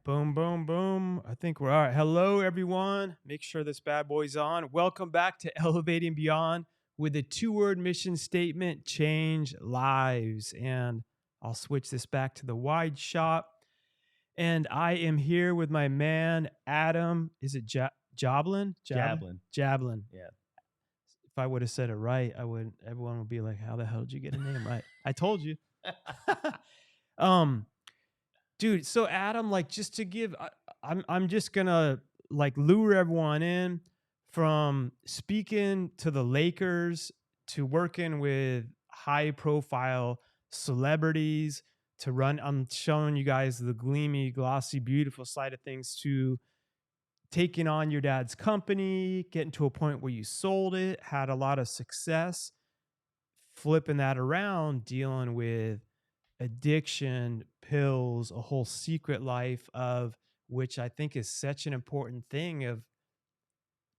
Boom, boom, boom. I think we're all right. Hello, everyone. Make sure this bad boy's on. Welcome back to Elevating Beyond with a two-word mission statement, change lives. And I'll switch this back to the wide shot. And I am here with my man, Adam. Is it Jablin? Jablin. Jablin. Yeah. If I would have said it right, everyone would be like, how the hell did you get a name right? I told you. Dude, so Adam, like, just to give, I'm just gonna like lure everyone in from speaking to the Lakers to working with high profile celebrities to run. I'm showing you guys the gleamy, glossy, beautiful side of things to taking on your dad's company, getting to a point where you sold it, had a lot of success, flipping that around, dealing with addiction, pills, a whole secret life of which I think is such an important thing of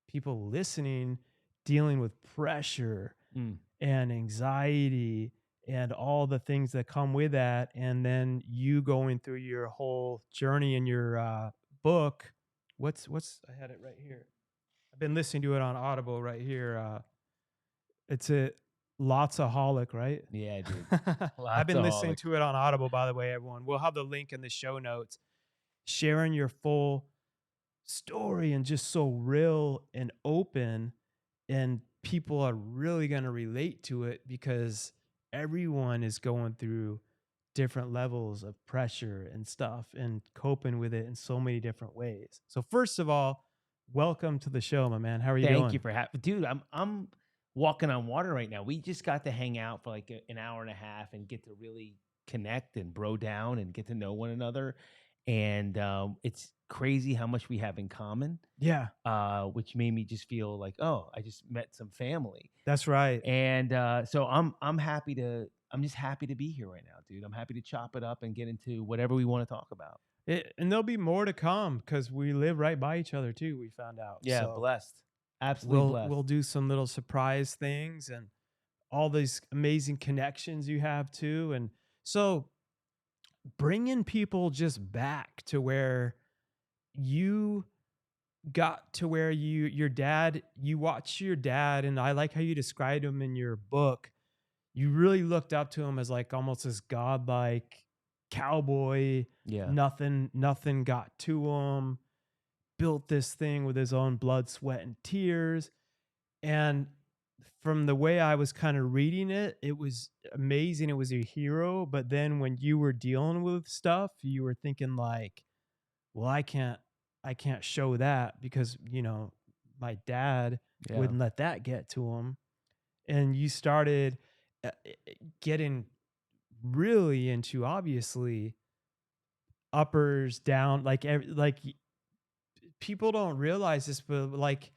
people listening, dealing with pressure Mm. and anxiety and all the things that come with that. And then you going through your whole journey in your book. What's I had it right here. I've been listening to it on Audible right here. It's a LOTSAHOLIC, right? Yeah, dude. I've been listening LOTSAHOLIC. to it on Audible, by the way, everyone. We'll have the link in the show notes. Sharing your full story and just so real and open, and people are really going to relate to it because everyone is going through different levels of pressure and stuff and coping with it in so many different ways. So first of all, welcome to the show, my man. How are you doing? Thank you for having, dude. I'm walking on water right now. We just got to hang out for like an hour and a half and get to really connect and bro down and get to know one another. And it's crazy how much we have in common. Yeah, Which made me just feel like, oh, I just met some family. that's right. And so I'm happy to. I'm just happy to be here right now, dude. I'm happy to chop it up and get into whatever we want to talk about. And there'll be more to come because we live right by each other too. We found out. Yeah, So blessed. Absolutely blessed. we'll do some little surprise things and all these amazing connections you have too. And so bringing people just back to where you got to where your dad, you watch your dad, and I like how you described him in your book. You really looked up to him as like almost this godlike cowboy. Yeah. Nothing got to him. Built this thing with his own blood, sweat, and tears. And from the way I was kind of reading it, it was amazing. It was a hero. But then when you were dealing with stuff, you were thinking like, well, I can't show that because, my dad Yeah. wouldn't let that get to him. And you started getting really into obviously uppers, down, like people don't realize this, but like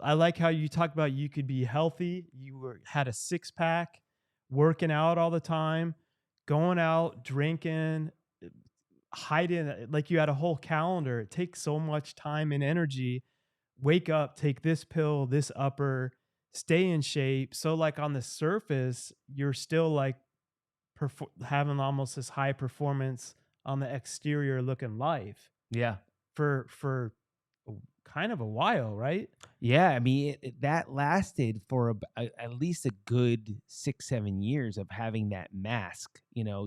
I like how you talk about you could be healthy. You had a 6-pack, working out all the time, going out, drinking, hiding, like you had a whole calendar. It takes so much time and energy. Wake up, take this pill, this upper, stay in shape. So like on the surface, you're still like having almost this high performance on the exterior looking life Yeah. for kind of a while, right? Yeah. I mean, that lasted for at least a good 6-7 years of having that mask,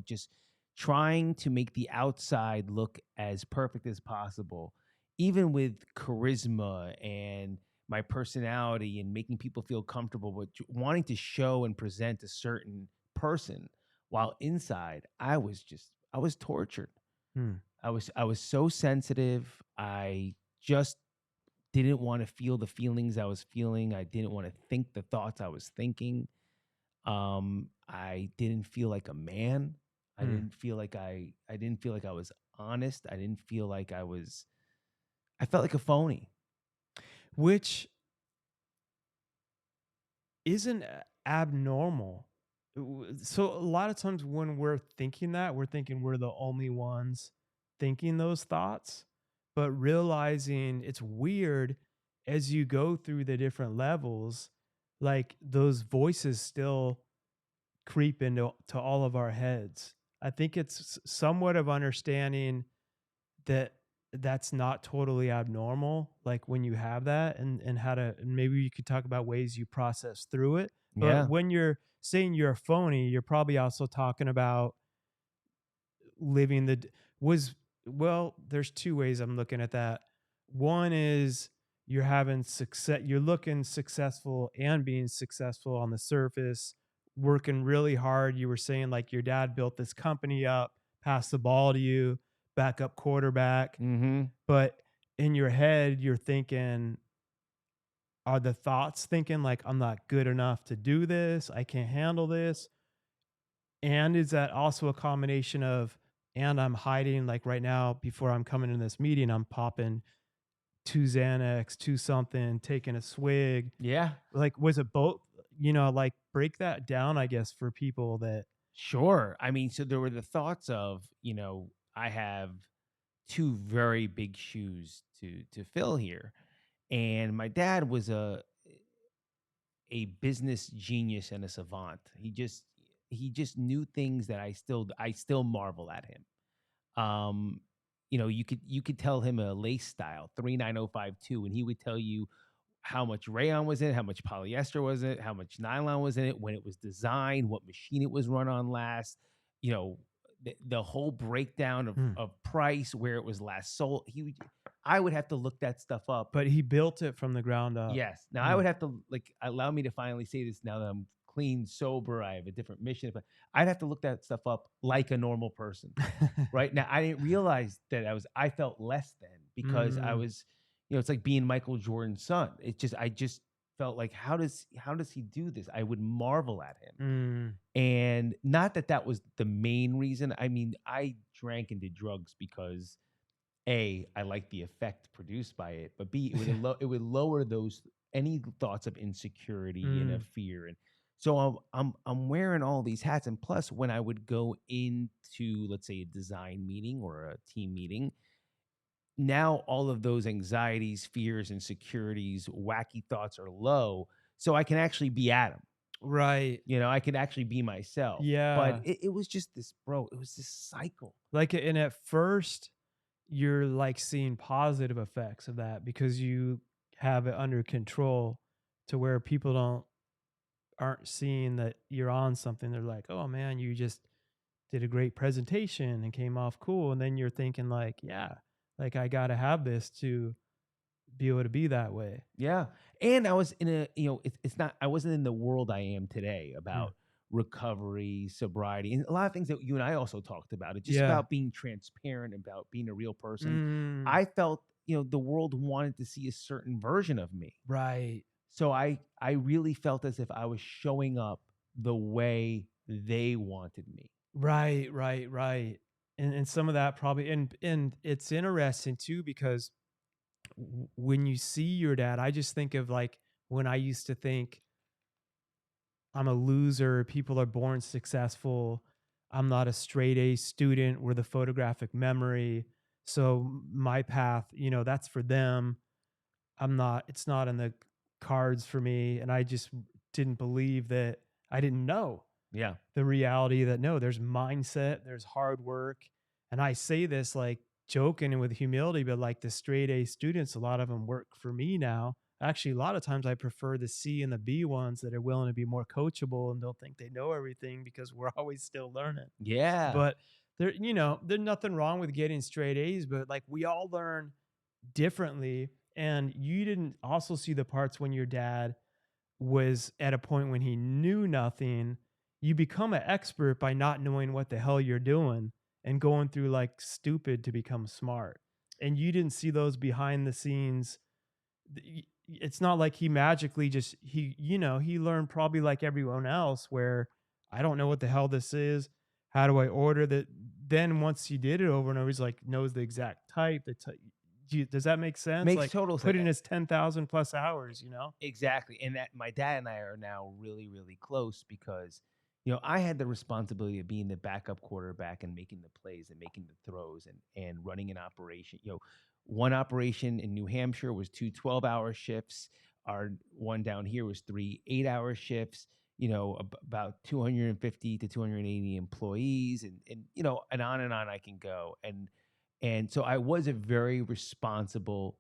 just trying to make the outside look as perfect as possible, even with charisma and my personality and making people feel comfortable, but wanting to show and present a certain person while inside I was tortured. I was so sensitive. I just didn't want to feel the feelings I was feeling. I didn't want to think the thoughts I was thinking. I didn't feel like a man. I didn't feel like I was honest. I didn't feel like I felt like a phony. Which isn't abnormal. So a lot of times when we're thinking that, we're thinking we're the only ones thinking those thoughts, but realizing it's weird as you go through the different levels, like those voices still creep into all of our heads. I think it's somewhat of understanding that that's not totally abnormal, like, when you have that, and how to, and maybe you could talk about ways you process through it. But Yeah. when you're saying you're a phony, you're probably also talking about living the was well, there's two ways I'm looking at that. One is you're having success, you're looking successful and being successful on the surface, working really hard. You were saying like your dad built this company up, passed the ball to you, backup quarterback, Mm-hmm. but in your head you're thinking, are the thoughts thinking like I'm not good enough to do this, I can't handle this? And is that also a combination of, and I'm hiding, like right now, before I'm coming in this meeting, I'm popping two Xanax, two something, taking a swig. Yeah. Like, was it both? Like break that down, I guess, for people that, Sure. I mean, so there were the thoughts of, I have two very big shoes to fill here. And my dad was a business genius and a savant. He just knew things that I still marvel at him. Um, you could tell him a lace style 39052, and he would tell you how much rayon was in it, how much polyester was in it, how much nylon was in it, when it was designed, what machine it was run on last, you know, the whole breakdown of, Hmm. of price, where it was last sold. I would have to look that stuff up. but he built it from the ground up. Yes. Now I would have to allow me to finally say this now that I'm clean, sober, I have a different mission, but I'd have to look that stuff up like a normal person. Right now, I didn't realize that I felt less than, because I Mm, was, it's like being Michael Jordan's son. I just felt like, how does he do this? I would marvel at him. mm, And not that that was the main reason. I mean, I drank and did drugs because A, I like the effect produced by it, but B, it would lower those any thoughts of insecurity and of mm. fear. And so I'm wearing all these hats. And plus, when I would go into, let's say, a design meeting or a team meeting, now all of those anxieties, fears, insecurities, wacky thoughts are low. So I can actually be Adam. Right. I could actually be myself. But Yeah. it was just this, bro, it was this cycle. Like, and at first, you're like seeing positive effects of that because you have it under control, to where people aren't seeing that you're on something. They're like, "Oh man, you just did a great presentation and came off cool." And then you're thinking like, "Yeah, like I got to have this to be able to be that way." Yeah. And I was in it's not, I wasn't in the world I am today Yeah. about recovery, sobriety, and a lot of things that you and I also talked about. It's just Yeah. about being transparent, about being a real person. Mm, I felt, the world wanted to see a certain version of me. right. So I really felt as if I was showing up the way they wanted me. Right, right, right. And some of that probably, and it's interesting too because when you see your dad, I just think of like when I used to think I'm a loser, people are born successful, I'm not a straight A student, we're the photographic memory. So my path, that's for them. It's not in the cards for me. And I just didn't believe that, I didn't know Yeah. the reality that no, there's mindset, there's hard work. And I say this like joking and with humility, but like the straight A students, a lot of them work for me now. Actually, a lot of times I prefer the C and the B ones that are willing to be more coachable and don't think they know everything, because we're always still learning. Yeah. But there's nothing wrong with getting straight A's, but like we all learn differently. And you didn't also see the parts when your dad was at a point when he knew nothing. You become an expert by not knowing what the hell you're doing and going through like stupid to become smart. And you didn't see those behind the scenes. It's not like he magically just, he learned probably like everyone else, where I don't know what the hell this is. How do I order that? Then once he did it over and over, he's like knows the exact type. Does that make sense? Makes Like total put sense. in his 10,000 plus hours. Exactly. And that my dad and I are now really, really close because, I had the responsibility of being the backup quarterback and making the plays and making the throws and running an operation. One operation in New Hampshire was two 12-hour shifts. Our one down here was three 8-hour shifts, about 250 to 280 employees and on I can go. And so I was a very responsible,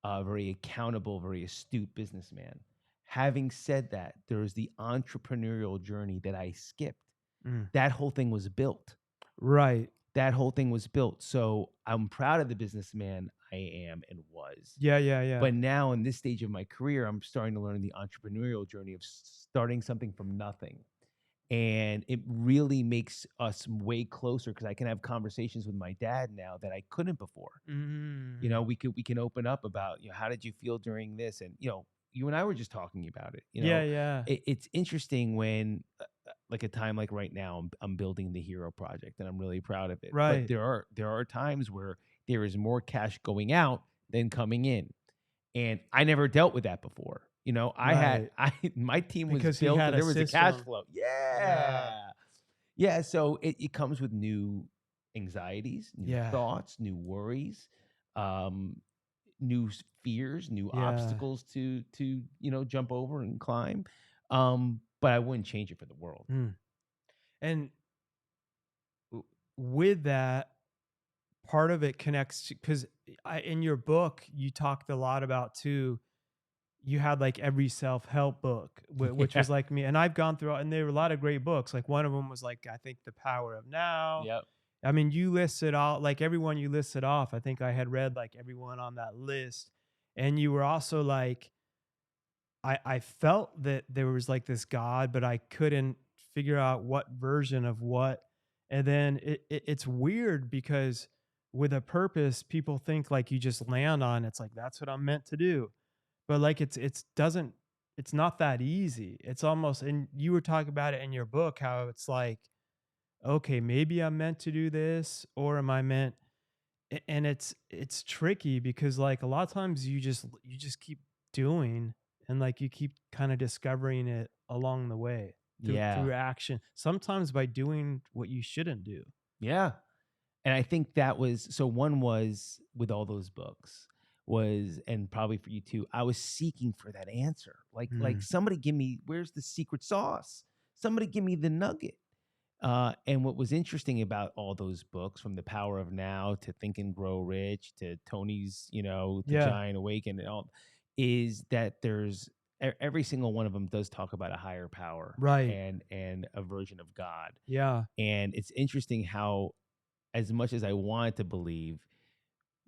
very accountable, very astute businessman. Having said that, there was the entrepreneurial journey that I skipped. Mm. That whole thing was built. Right. That whole thing was built. So I'm proud of the businessman I am and was. Yeah, yeah, yeah. But now in this stage of my career, I'm starting to learn the entrepreneurial journey of starting something from nothing. And it really makes us way closer because I can have conversations with my dad now that I couldn't before. You know, Mm. we can open up about, you know, how did you feel during this? And, you know, you and I were just talking about it. You Yeah, know, yeah. it's interesting when like a time like right now, I'm building the Hero Project and I'm really proud of it. But Right. there are times where there is more cash going out than coming in. And I never dealt with that before. You know, Right. my team was Because he built had and a there was a cash system. flow. Yeah. Yeah. Yeah. So it comes with new anxieties, new Yeah. thoughts, new worries, um, new fears, new Yeah. obstacles to, you know, jump over and climb. But I wouldn't change it for the world. Mm. And with that, part of it connects because in your book, you talked a lot about too. You had like every self-help book, which Yeah. was like me. And I've gone through, and there were a lot of great books. Like one of them was like, I think The Power of Now. Yep. I mean, you listed all, like everyone you listed off. I think I had read like everyone on that list. And you were also like, I felt that there was like this God, but I couldn't figure out what version of what. And then it's weird because with a purpose, people think like you just land on it's like that's what I'm meant to do. But like it's not that easy. It's almost, and you were talking about it in your book how it's like, okay, maybe I'm meant to do this or am I meant, and it's tricky because like a lot of times you just keep doing, and like you keep kind of discovering it along the way Yeah. through action, sometimes by doing what you shouldn't do. Yeah. And I think that was so one was with all those books was, and probably for you too, I was seeking for that answer. Like Mm. somebody give me, where's the secret sauce? Somebody give me the nugget. And what was interesting about all those books, from The Power of Now to Think and Grow Rich to Tony's, you know, The Yeah. Giant Awaken and all, is that there's every single one of them does talk about a higher power Right. and a version of God. Yeah. And it's interesting how, as much as I wanted to believe,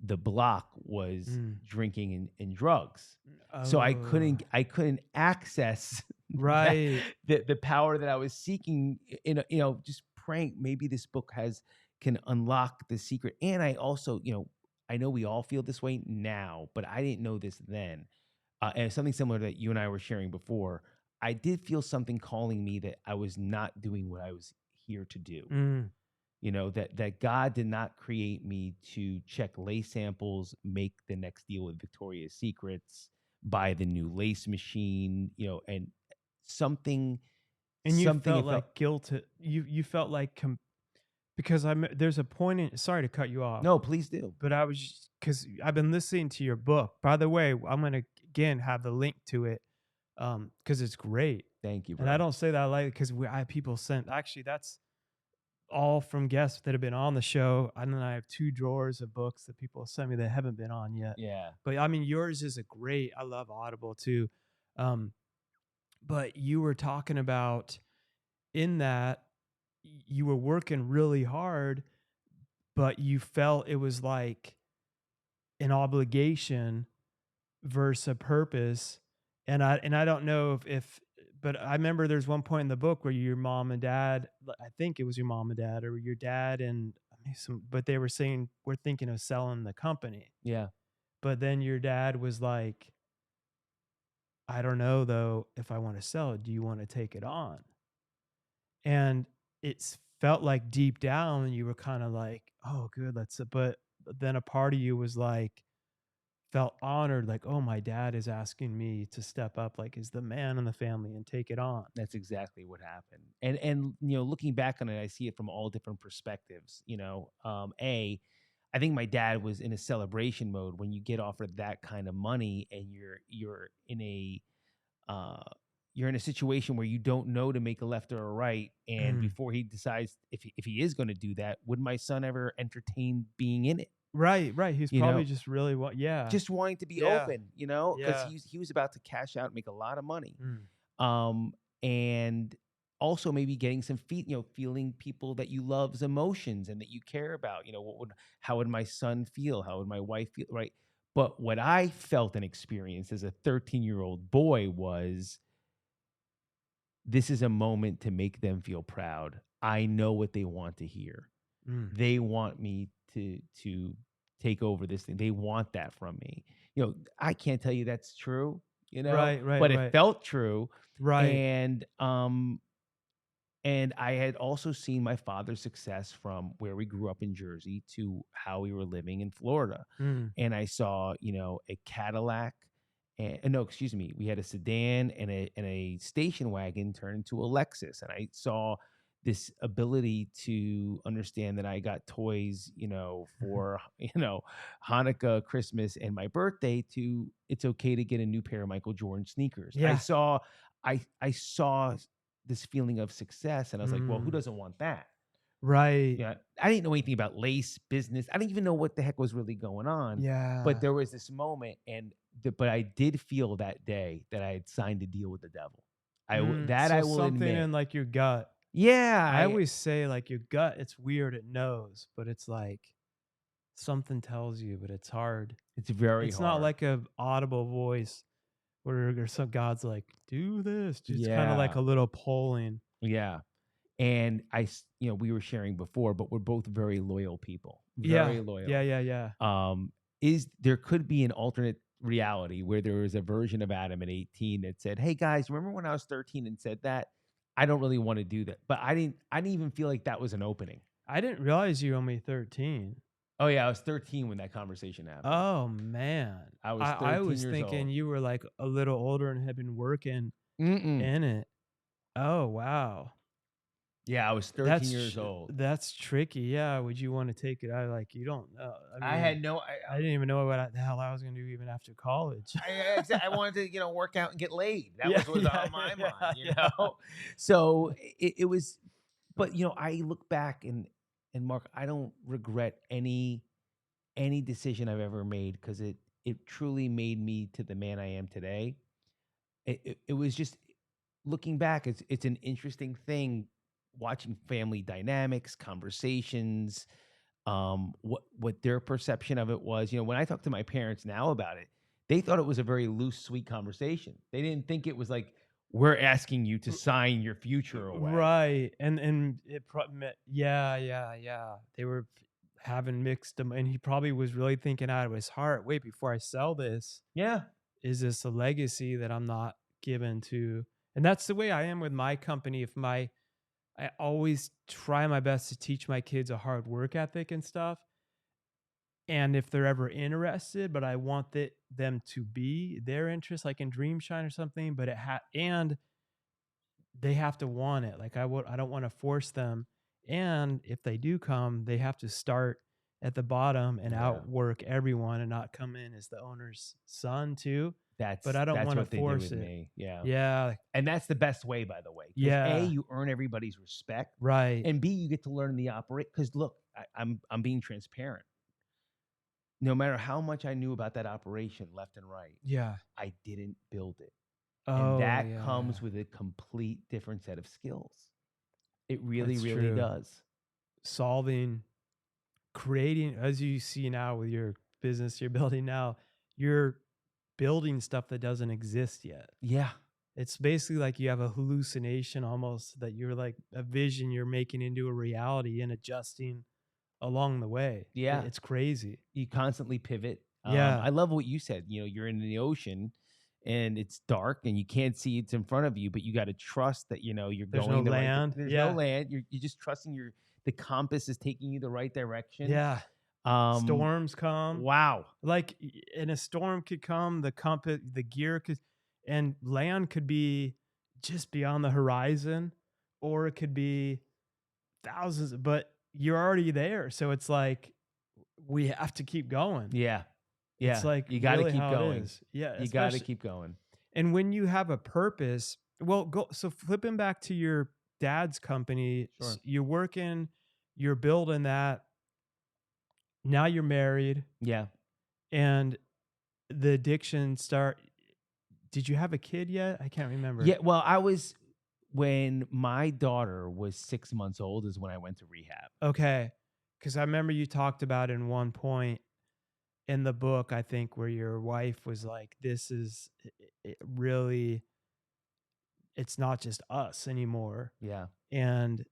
the block was Mm. drinking and drugs. So Oh, I couldn't access that right. the power that I was seeking in a, you know, just praying maybe this book has can unlock the secret. And I also, you know, I know we all feel this way now, but I didn't know this then. And something similar that you and I were sharing before, I did feel something calling me that I was not doing what I was here to do. Mm. You know, that God did not create me to check lace samples, make the next deal with Victoria's Secrets, buy the new lace machine, you know, and something And you something felt it felt. like guilt, you felt like because there's a point in, sorry to cut you off, No, please do. but I was, because I've been listening to your book. By the way, I'm gonna again have the link to it, because it's great. Thank you, And I bro. don't say that lightly because I have people sent, actually that's all from guests that have been on the show. And then I have 2 drawers of books that people have sent me that haven't been on yet. Yeah. But I mean, yours is a great. I love Audible too. Um, but you were talking about in that you were working really hard, but you felt it was like an obligation versus a purpose. And I don't know if but I remember there's one point in the book where your mom and dad, I think it was your mom and dad or your dad and I mean, but they were saying we're thinking of selling the company. Yeah. But then your dad was like, I don't know though if I want to sell it. Do you want to take it on? And it's felt like deep down you were kind of like, oh, good, let's. But then a part of you was like, felt honored, like, oh, my dad is asking me to step up, like, is the man in the family and take it on. That's exactly what happened. And you know, looking back on it, I see it from all different perspectives. You know, I think my dad was in a celebration mode when you get offered that kind of money and uh, you're in a situation where you don't know to make a left or a right. And Mm. before he decides if he is going to do that, would my son ever entertain being in it? Right, right. He's you probably know, just really yeah. just wanting to be Yeah. open, because Yeah. he was about to cash out, and make a lot of money. Mm. um, and also maybe getting some feeling people that you love's emotions and that you care about. How would my son feel? How would my wife feel? Right. But what I felt and experienced as a 13-year-old boy was, this is a moment to make them feel proud. I know what they want to hear. Mm. They want me to take over this thing. They want that from me. I can't tell you that's true, Right, right, but it right. felt true. Right. And I had also seen my father's success from where we grew up in Jersey to how we were living in Florida. Mm. And I saw, a Cadillac, and no, excuse me, we had a sedan and a station wagon turn into a Lexus. And I saw this ability to understand that I got toys, for, Hanukkah, Christmas, and my birthday, to it's okay to get a new pair of Michael Jordan sneakers. Yeah. I saw this feeling of success, and I was like, well, who Mm. doesn't want that? Right. Yeah. I didn't know anything about lace business. I didn't even know what the heck was really going on. But Yeah. there was this moment, but I did feel that day that I had signed a deal with the devil. So I will something admit. in like your gut. Yeah, I always say like your gut, it's weird, it knows, but it's like something tells you, but it's hard. it's very It's not hard. like a audible voice where there's some God's like, do this. It's kind of like Yeah. a little polling. Yeah. And we were sharing before, but we're both very loyal people. Yeah. Very loyal. Yeah. Yeah. Yeah. There could be an alternate reality where there was a version of Adam at 18 that said, "Hey guys, remember when I was 13 and said that? I don't really want to do that." But I didn't even feel like that was an opening. I didn't realize you were only 13. Oh yeah, I was 13 when that conversation happened. Oh man. I was 13 I was years thinking old. you were like a little older and had been working Mm-mm. in it. Oh wow. Yeah, I was 13 years old. That's tricky. Yeah. Would you want to take it? You don't know. I had no. I didn't even know what the hell I was going to do even after college. I wanted to, work out and get laid. That Yeah, was what was yeah, on my yeah, mind, yeah. So it was, but I look back and Mark, I don't regret any decision I've ever made, because it truly made me to the man I am today. It was just, looking back, it's an interesting thing, watching family dynamics, conversations, what their perception of it was. When I talk to my parents now about it, they thought it was a very loose, sweet conversation. They didn't think it was like, we're asking you to sign your future away. Right. And yeah. They were having mixed them, and he probably was really thinking out of his heart, wait, before I sell this, Yeah. is this a legacy that I'm not given to? And that's the way I am with my company. I always try my best to teach my kids a hard work ethic and stuff. And if they're ever interested, but I want them to be their interest, like in Dream Shine or something, but and they have to want it. Like I don't want to force them. And if they do come, they have to start at the bottom and Yeah. outwork everyone and not come in as the owner's son too. But I don't want to what they force did with it. me. Yeah. Yeah. And that's the best way, by the way. 'Cause Yeah. A, you earn everybody's respect. Right. And B, you get to learn the operate. Because look, I'm being transparent. No matter how much I knew about that operation left and right, Yeah. I didn't build it. Oh, And that yeah, comes yeah. with a complete different set of skills. It really, That's really true. does. Solving, creating, as you see now with your business you're building now, you're building stuff that doesn't exist yet. Yeah. It's basically like you have a hallucination almost, that you're like a vision you're making into a reality and adjusting along the way. Yeah. It's crazy. You constantly pivot. Yeah. I love what you said. You're in the ocean and it's dark and you can't see it's in front of you, but you got to trust that, you're There's going no the right land. There's Yeah. no land. You're just trusting the compass is taking you the right direction. Yeah. Storms come. Wow. Like, and a storm could come, the compass, the gear could, and land could be just beyond the horizon, or it could be thousands, but you're already there. So it's like, we have to keep going. Yeah. Yeah. It's like, you got to really keep how it going. is. Yeah. You got to keep going. And when you have a purpose, so flipping back to your dad's company, Sure. you're working, you're building that. now you're married, Yeah. and the addiction start. Did you have a kid yet? I can't remember. Yeah. Well, when my daughter was 6 months old is when I went to rehab. Okay. Because I remember you talked about in one point in the book, I think, where your wife was like, this is really, it's not just us anymore. Yeah. And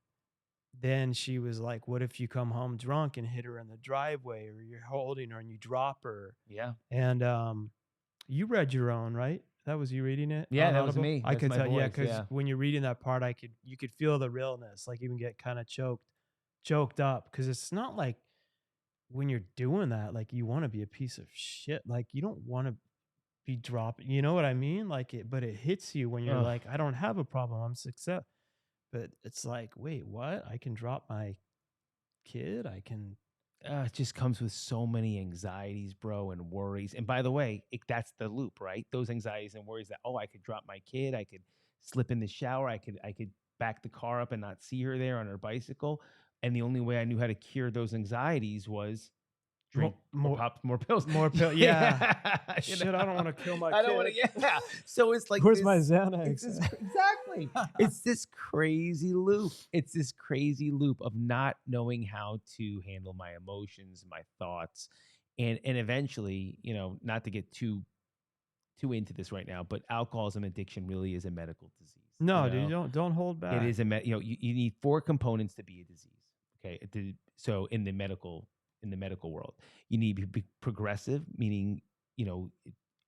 then she was like, what if you come home drunk and hit her in the driveway, or you're holding her and you drop her? Yeah. And you read your own, right? That was you reading it? Yeah, on that was Audible? me. I That's could my tell, yeah, voice, because yeah. when you're reading that part, you could feel the realness, like even get kind of choked up, because it's not like when you're doing that, like you want to be a piece of shit, like you don't want to be dropping, you know what I mean? Like but it hits you when you're Ugh. like, I don't have a problem, I'm success. But it's like, wait, what? I can drop my kid? I can. It just comes with so many anxieties, bro, and worries. And by the way, that's the loop, right? Those anxieties and worries that, oh, I could drop my kid, I could slip in the shower, I could back the car up and not see her there on her bicycle. And the only way I knew how to cure those anxieties was drink More pop more pills. pills. Yeah. You Shit, know? I don't want to kill my I don't want to. kid. Yeah. So it's like Where's this, my It's Xanax? this, exactly. It's this crazy loop. It's this crazy loop of not knowing how to handle my emotions, my thoughts, and eventually, not to get too into this right now, but alcoholism addiction really is a medical disease. No, dude, don't hold back. It is you need 4 components to be a disease. Okay, so in the medical world, you need to be progressive, meaning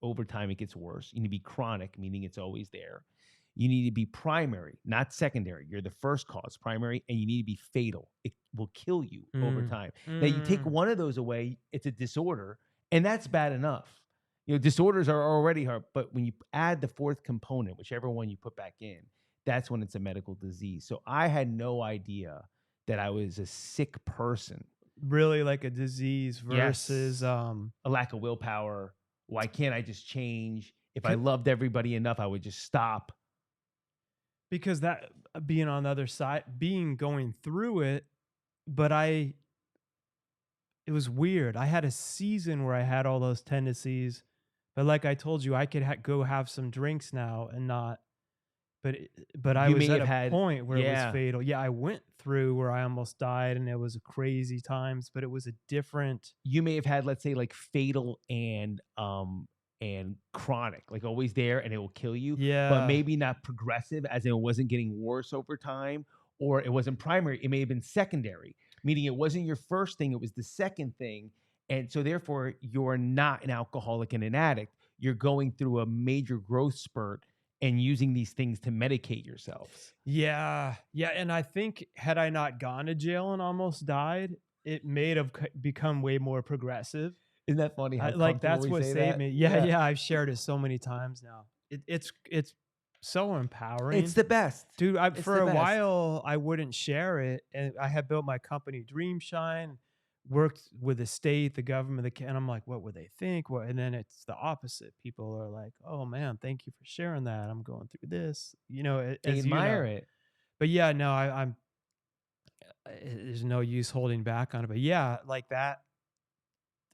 over time it gets worse. You need to be chronic, meaning it's always there. You need to be primary, not secondary. You're the first cause, primary, and you need to be fatal. It will kill you over time. Now, you take one of those away, it's a disorder, and that's bad enough. Disorders are already hard, but when you add the 4th component, whichever one you put back in, that's when it's a medical disease. So I had no idea that I was a sick person. Really, like a disease versus a lack of willpower. Why can't I just change? If I loved everybody enough, I would just stop. Because that being on the other side, going through it, but it was weird. I had a season where I had all those tendencies, but like I told you, I could go have some drinks now and not. But I was at a point where it was fatal. Yeah, I went through where I almost died, and it was crazy times. But it was a different. You may have had, let's say, like fatal and chronic, like always there, and it will kill you. Yeah, but maybe not progressive, as in it wasn't getting worse over time, or it wasn't primary. It may have been secondary, meaning it wasn't your first thing; it was the second thing. And so, therefore, you're not an alcoholic and an addict. You're going through a major growth spurt and using these things to medicate yourself. Yeah. And I think had I not gone to jail and almost died, it may have become way more progressive. Isn't that funny? Like that's what saved me. Yeah. I've shared it so many times now. It's so empowering. It's the best, dude. For a while, I wouldn't share it, and I had built my company Dream Shine, worked with the state, the government, and I'm like, what would they think? And then it's the opposite. People are like, oh man, thank you for sharing that. I'm going through this, they admire it. But yeah, no, I'm there's no use holding back on it. But yeah, like that,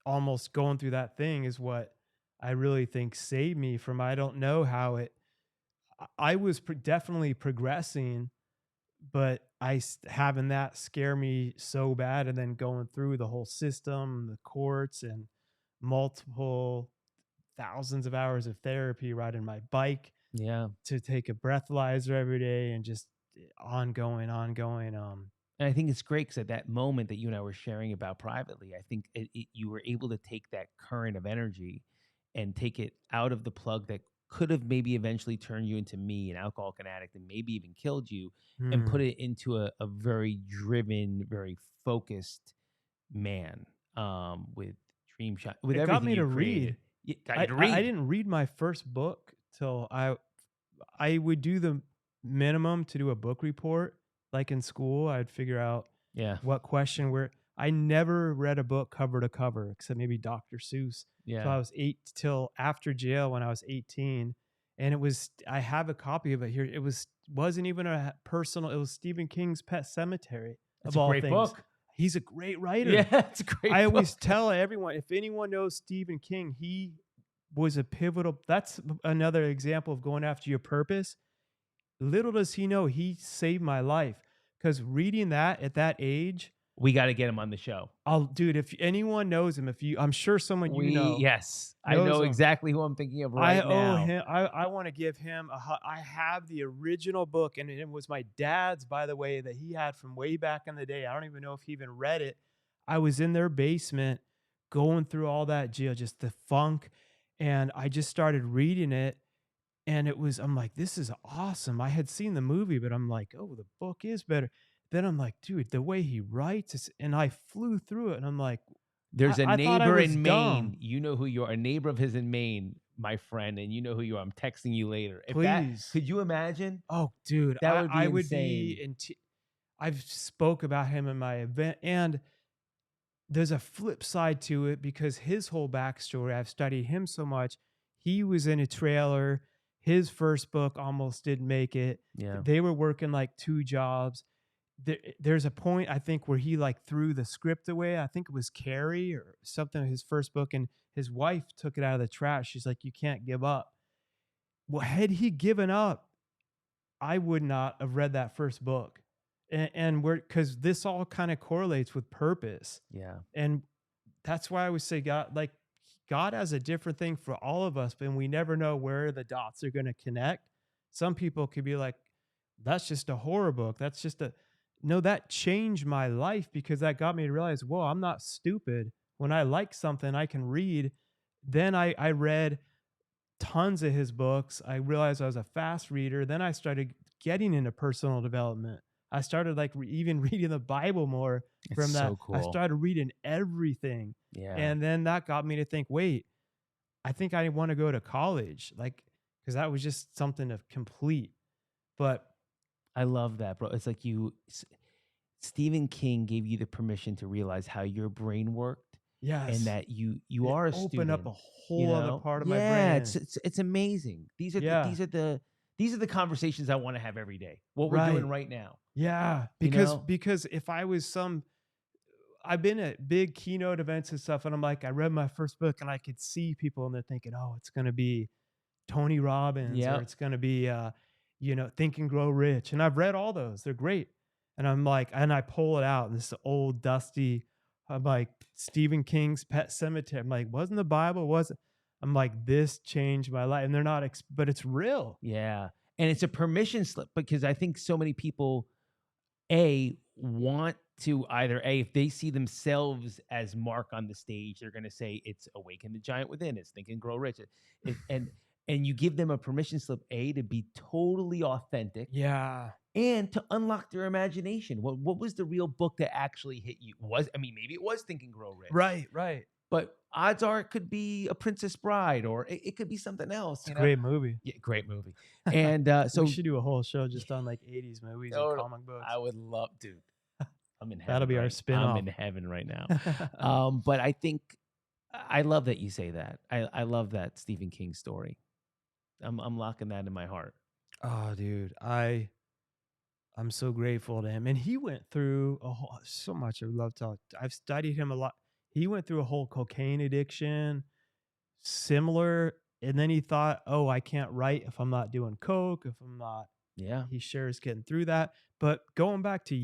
almost going through that thing is what I really think saved me from. I don't know how I was definitely progressing, but having that scare me so bad, and then going through the whole system, the courts, and multiple thousands of hours of therapy, riding my bike, to take a breathalyzer every day, and just ongoing. And I think it's great because at that moment that you and I were sharing about privately, I think you were able to take that current of energy and take it out of the plug that could have maybe eventually turned you into me, an alcoholic and addict, and maybe even killed you, and put it into a very driven, very focused man with dream shot. With it got me to read. Got you to read. I didn't read my first book till I would do the minimum to do a book report. Like in school, I'd figure out what question I never read a book cover to cover, except maybe Dr. Seuss. Yeah. So I was 8 till after jail when I was 18. And I have a copy of it here. Wasn't even a personal, it was Stephen King's Pet Cemetery. It's a great book. He's a great writer. Yeah, it's a great I book. always tell everyone, if anyone knows Stephen King, he was a pivotal. That's another example of going after your purpose. Little does he know, he saved my life. Because reading that at that age, We got to get him on the show. dude, if anyone knows him, I'm sure someone Yes, I knows know him. exactly who I'm thinking of I right owe now. him. I want to give him I have the original book, and it was my dad's, by the way, that he had from way back in the day. I don't even know if he even read it. I was in their basement going through all that jail, just the funk, and I just started reading it, and I'm like, this is awesome. I had seen the movie, but I'm like, oh, the book is better. Then I'm like, dude, the way he writes is, and I flew through it, and I'm like, There's a I thought I neighbor was in dumb. Maine. You know who you are. A neighbor of his in Maine, my friend, and you know who you are. I'm texting you later. Please. Could you imagine? Oh, dude, That would be I would insane. be I've spoke about him in my event, and there's a flip side to it because his whole backstory, I've studied him so much. He was in a trailer. His first book almost didn't make it. Yeah. They were working like 2 jobs. There's a point, I think, where he like threw the script away. I think it was Carrie or something, his first book, and his wife took it out of the trash. She's like, you can't give up. Well, had he given up, I would not have read that first book. And we're, because this all kind of correlates with purpose. Yeah. And that's why I would say God has a different thing for all of us, but we never know where the dots are going to connect. Some people could be like, that's just a horror book. That's just no, that changed my life because that got me to realize, whoa, I'm not stupid. When I like something, I can read. Then I read tons of his books. I realized I was a fast reader. Then I started getting into personal development. I started like even reading the Bible more from It's that. so cool. I started reading everything. Yeah. And then that got me to think, wait, I think I want to go to college. Like, because that was just something to complete. But I love that, bro. It's like Stephen King gave you the permission to realize how your brain worked. yes, And that you it are a opened student. up a whole other part of my Yeah, brain. it's amazing. These are the conversations I want to have every day. What we're doing right now. Yeah, because if I was I've been at big keynote events and stuff, and I'm like, I read my first book, and I could see people, and they're thinking, oh, it's going to be Tony Robbins, or it's going to be, Think and Grow Rich. And I've read all those; they're great. And I'm like, and I pull it out, and this old dusty, I'm like, Stephen King's Pet Cemetery. I'm like, wasn't the Bible? Was it? I'm like, this changed my life, and they're not, but it's real. Yeah, and it's a permission slip because I think so many people, want to either if they see themselves as Mark on the stage, they're going to say it's Awaken the Giant Within, it's Think and Grow Rich, and you give them a permission slip to be totally authentic, and to unlock their imagination. What was the real book that actually hit you? Maybe it was Think and Grow Rich, right. But odds are it could be A Princess Bride, or it could be something else. It's a great movie. Yeah, great movie. And so we should do a whole show just on like 80s movies and comic books. I would love to. I'm in heaven. That'll be our spin-off. I'm in heaven right now. But I think I love that you say that. I love that Stephen King story. I'm locking that in my heart. Oh, dude, I'm so grateful to him, and he went through so much. I would love to. I've studied him a lot. He went through a whole cocaine addiction, similar, and then he thought, oh, I can't write if I'm not doing coke, if I'm not. Yeah. He shares getting through that. But going back to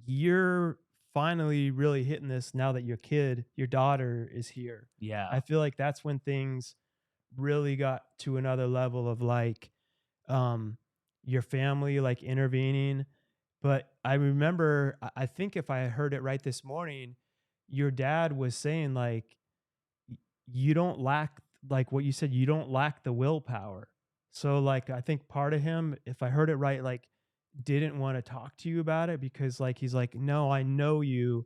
you're finally really hitting this now that your daughter is here. Yeah. I feel like that's when things really got to another level of like your family like intervening. But I remember, I think if I heard it right this morning, your dad was saying like, you don't lack, like what you said, you don't lack the willpower. So like, I think part of him, if I heard it right, like didn't want to talk to you about it because like, he's like, no, I know you,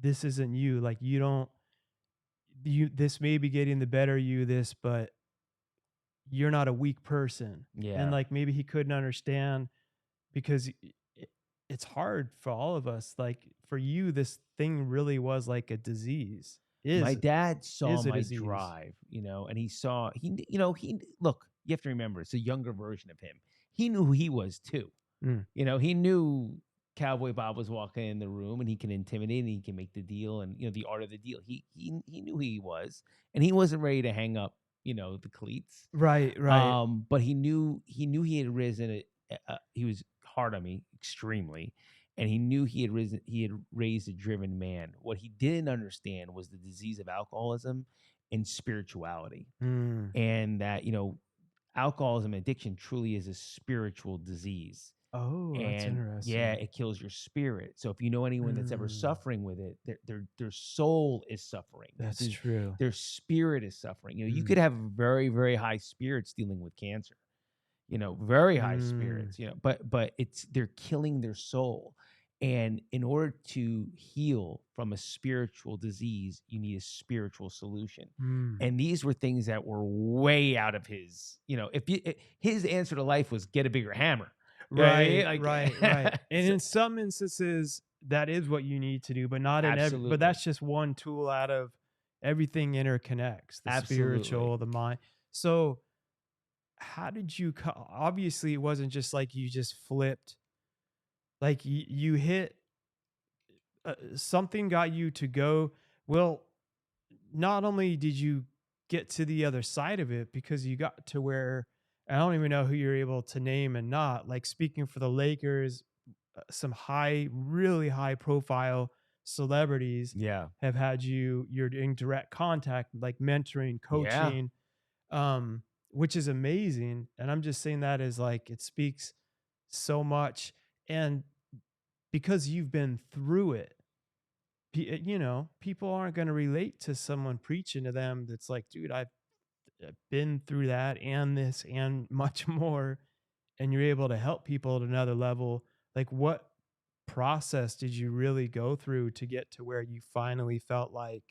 this isn't you. Like this may be getting the better you, but you're not a weak person. Yeah. And like, maybe he couldn't understand because it's hard for all of us. Like for you, this thing really was like a disease. My dad saw my disease. drive, and he look, you have to remember, it's a younger version of him. He knew who he was too. He knew Cowboy Bob was walking in the room, and he can intimidate, and he can make the deal, and the art of the deal. He knew who he was, and he wasn't ready to hang up, the cleats. Right, right. But he had risen. He was hard on me extremely, and he knew he had risen. He had raised a driven man. What he didn't understand was the disease of alcoholism and spirituality, Mm. and that alcoholism addiction truly is a spiritual disease. Oh, that's And yeah, interesting. it kills your spirit. So if you know anyone that's ever Mm. suffering with it, their soul is suffering. That's true. Their spirit is suffering. You Mm. could have very, very high spirits dealing with cancer. Very high Mm. spirits, but they're killing their soul. And in order to heal from a spiritual disease, you need a spiritual solution. Mm. And these were things that were way out of his answer to life was get a bigger hammer. You know what I mean? Right, Like, right. And so- in some instances, that is what you need to do, but not in every. Absolutely. But that's just one tool out of everything interconnects: the Absolutely. spiritual, the mind. So, how did you? Obviously, it wasn't just like you just flipped. Like you hit something, got you to go. Well, not only did you get to the other side of it, because you got to where I don't even know who you're able to name and not, like, speaking for the Lakers, some really high profile celebrities Yeah. have had you're in direct contact, like mentoring, Yeah. coaching, which is amazing. And I'm just saying that as like, it speaks so much. And because you've been through it, people aren't going to relate to someone preaching to them that's like, dude, I've been through that and this and much more. And you're able to help people at another level. Like, what process did you really go through to get to where you finally felt like,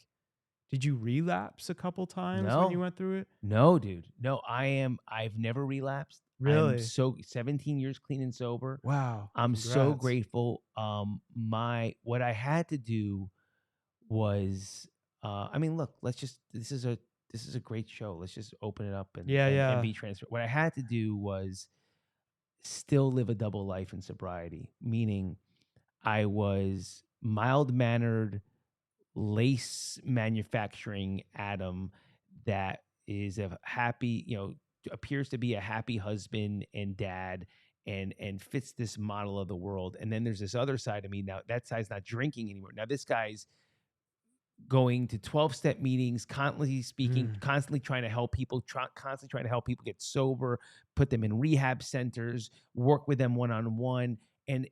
did you relapse a couple times when you No. went through it? No, dude. No, I've never relapsed. I'm Really? so 17 years clean and sober. Wow. I'm so Congrats. grateful. What I had to do was, I mean, look, this is a great show. Let's just open it up Yeah, and yeah. be transparent. What I had to do was still live a double life in sobriety, meaning I was mild mannered lace manufacturing Adam that is a happy, appears to be a happy husband and dad and fits this model of the world. And then there's this other side of me now. That side's not drinking anymore. Now this guy's going to 12-step meetings, constantly speaking, Mm. constantly trying to help people, constantly trying to help people get sober, put them in rehab centers, work with them one-on-one. And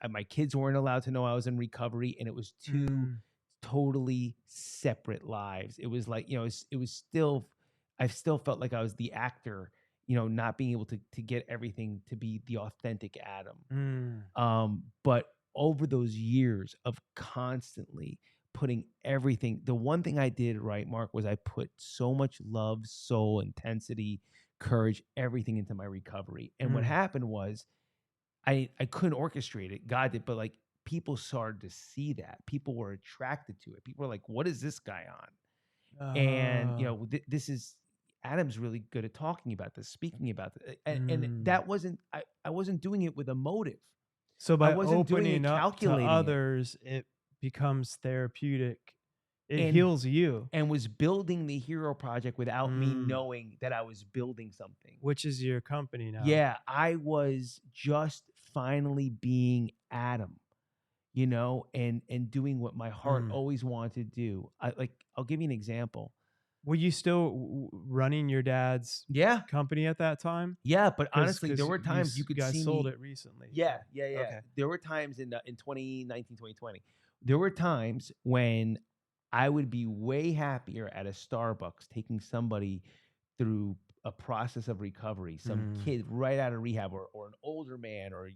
my kids weren't allowed to know I was in recovery, and it was two Mm. totally separate lives. It was like, it was still, I still felt like I was the actor, not being able to get everything to be the authentic Adam. But over those years of constantly putting everything, the one thing I did right, Mark, was I put so much love, soul, intensity, courage, everything into my recovery. And what Mm. happened was I couldn't orchestrate it. God did, but like people started to see that. People were attracted to it. People were like, what is this guy on? And this is Adam's really good at talking about this, speaking about this. And that wasn't I wasn't doing it with a motive. So I by wasn't doing it opening up to calculating it. others, it becomes therapeutic. It And heals you, and was building the hero project without me Mm. knowing that I was building something. which is your company now. Yeah, I was just finally being Adam, and doing what my heart Mm. always wanted to do. I'll give you an example. Were you still running your dad's Yeah. company at that time? Yeah, but 'Cause- honestly, there 'cause were times you could guys see sold me. it recently. Yeah, yeah, yeah. Okay. There were times in 2019, 2020. There were times when I would be way happier at a Starbucks taking somebody through a process of recovery, some Mm. kid right out of rehab or an older man or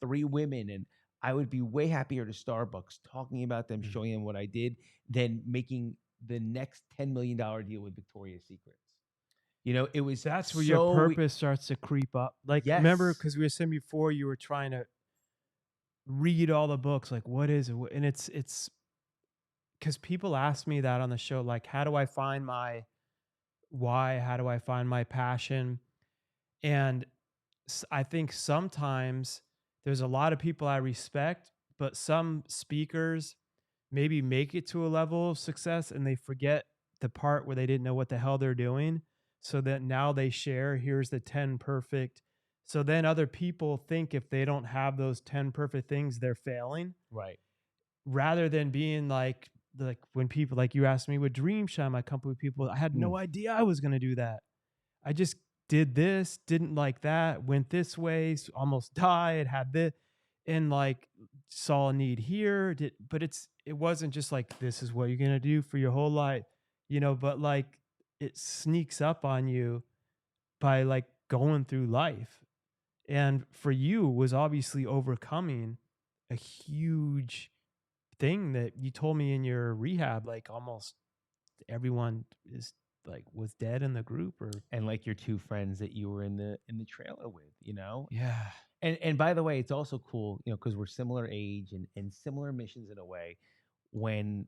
three women, and I would be way happier at a Starbucks talking about them, Mm. showing them what I did than making the next $10 million deal with Victoria's Secrets. It was That's where your so purpose starts to creep up. Like, remember, Yes. because we were saying before, you were trying to read all the books. Like, what is it? And it's because people ask me that on the show. Like, how do I find my why? How do I find my passion? And I think sometimes there's a lot of people I respect, but some speakers maybe make it to a level of success and they forget the part where they didn't know what the hell they're doing. So that now they share, here's the 10 perfect. So then other people think if they don't have those 10 perfect things, they're failing Right. rather than being like when people like you asked me with Dream Shine, my company with people, I had no idea I was going to do that. I just did this, didn't like that, went this way, almost died, had this, and like saw a need here. But it wasn't just like this is what you're gonna do for your whole life, but like it sneaks up on you by like going through life. And for you was obviously overcoming a huge thing that you told me in your rehab, like almost everyone is like was dead in the group or And like your two friends that you were in the trailer with, yeah. And by the way, it's also cool, because we're similar age and similar missions in a way. When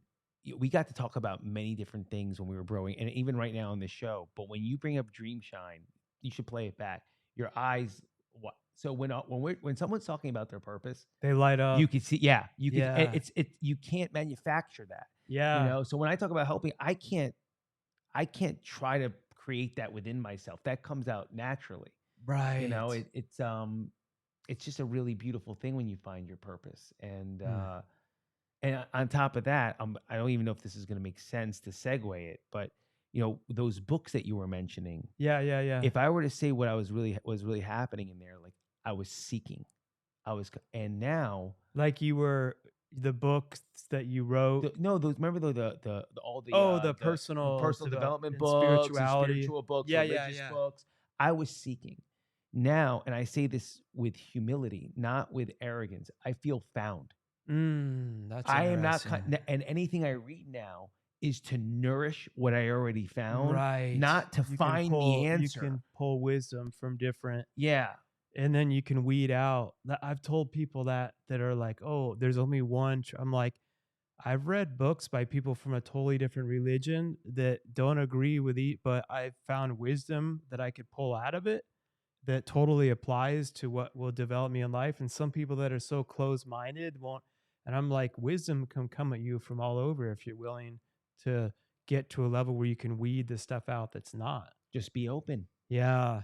we got to talk about many different things when we were growing, and even right now on this show. But when you bring up Dream Shine, you should play it back. Your eyes, what? So when someone's talking about their purpose, They light up. you can see, yeah, you can. Yeah. You can't manufacture that, Yeah. So when I talk about helping, I can't try to create that within myself. That comes out naturally. Right. It's just a really beautiful thing when you find your purpose. And on top of that, I don't even know if this is going to make sense to segue it, but those books that you were mentioning. Yeah. If I were to say what was really happening in there, like I was seeking, and now like you were the books that you wrote. remember the all The personal development and books, and spirituality. spiritual books, Yeah, religious yeah. books. I was seeking. Now, and I say this with humility, not with arrogance, I feel found. That's I am not, interesting. and anything I read now is to nourish what I already found, Right. not to find the answer. You can pull wisdom from different. Yeah. And then you can weed out. I've told people that are like, oh, there's only one. I'm like, I've read books by people from a totally different religion that don't agree with it, but I've found wisdom that I could pull out of it that totally applies to what will develop me in life. And some people that are so close-minded won't. And I'm like, wisdom can come at you from all over if you're willing to get to a level where you can weed the stuff out that's not. Just be open. Yeah.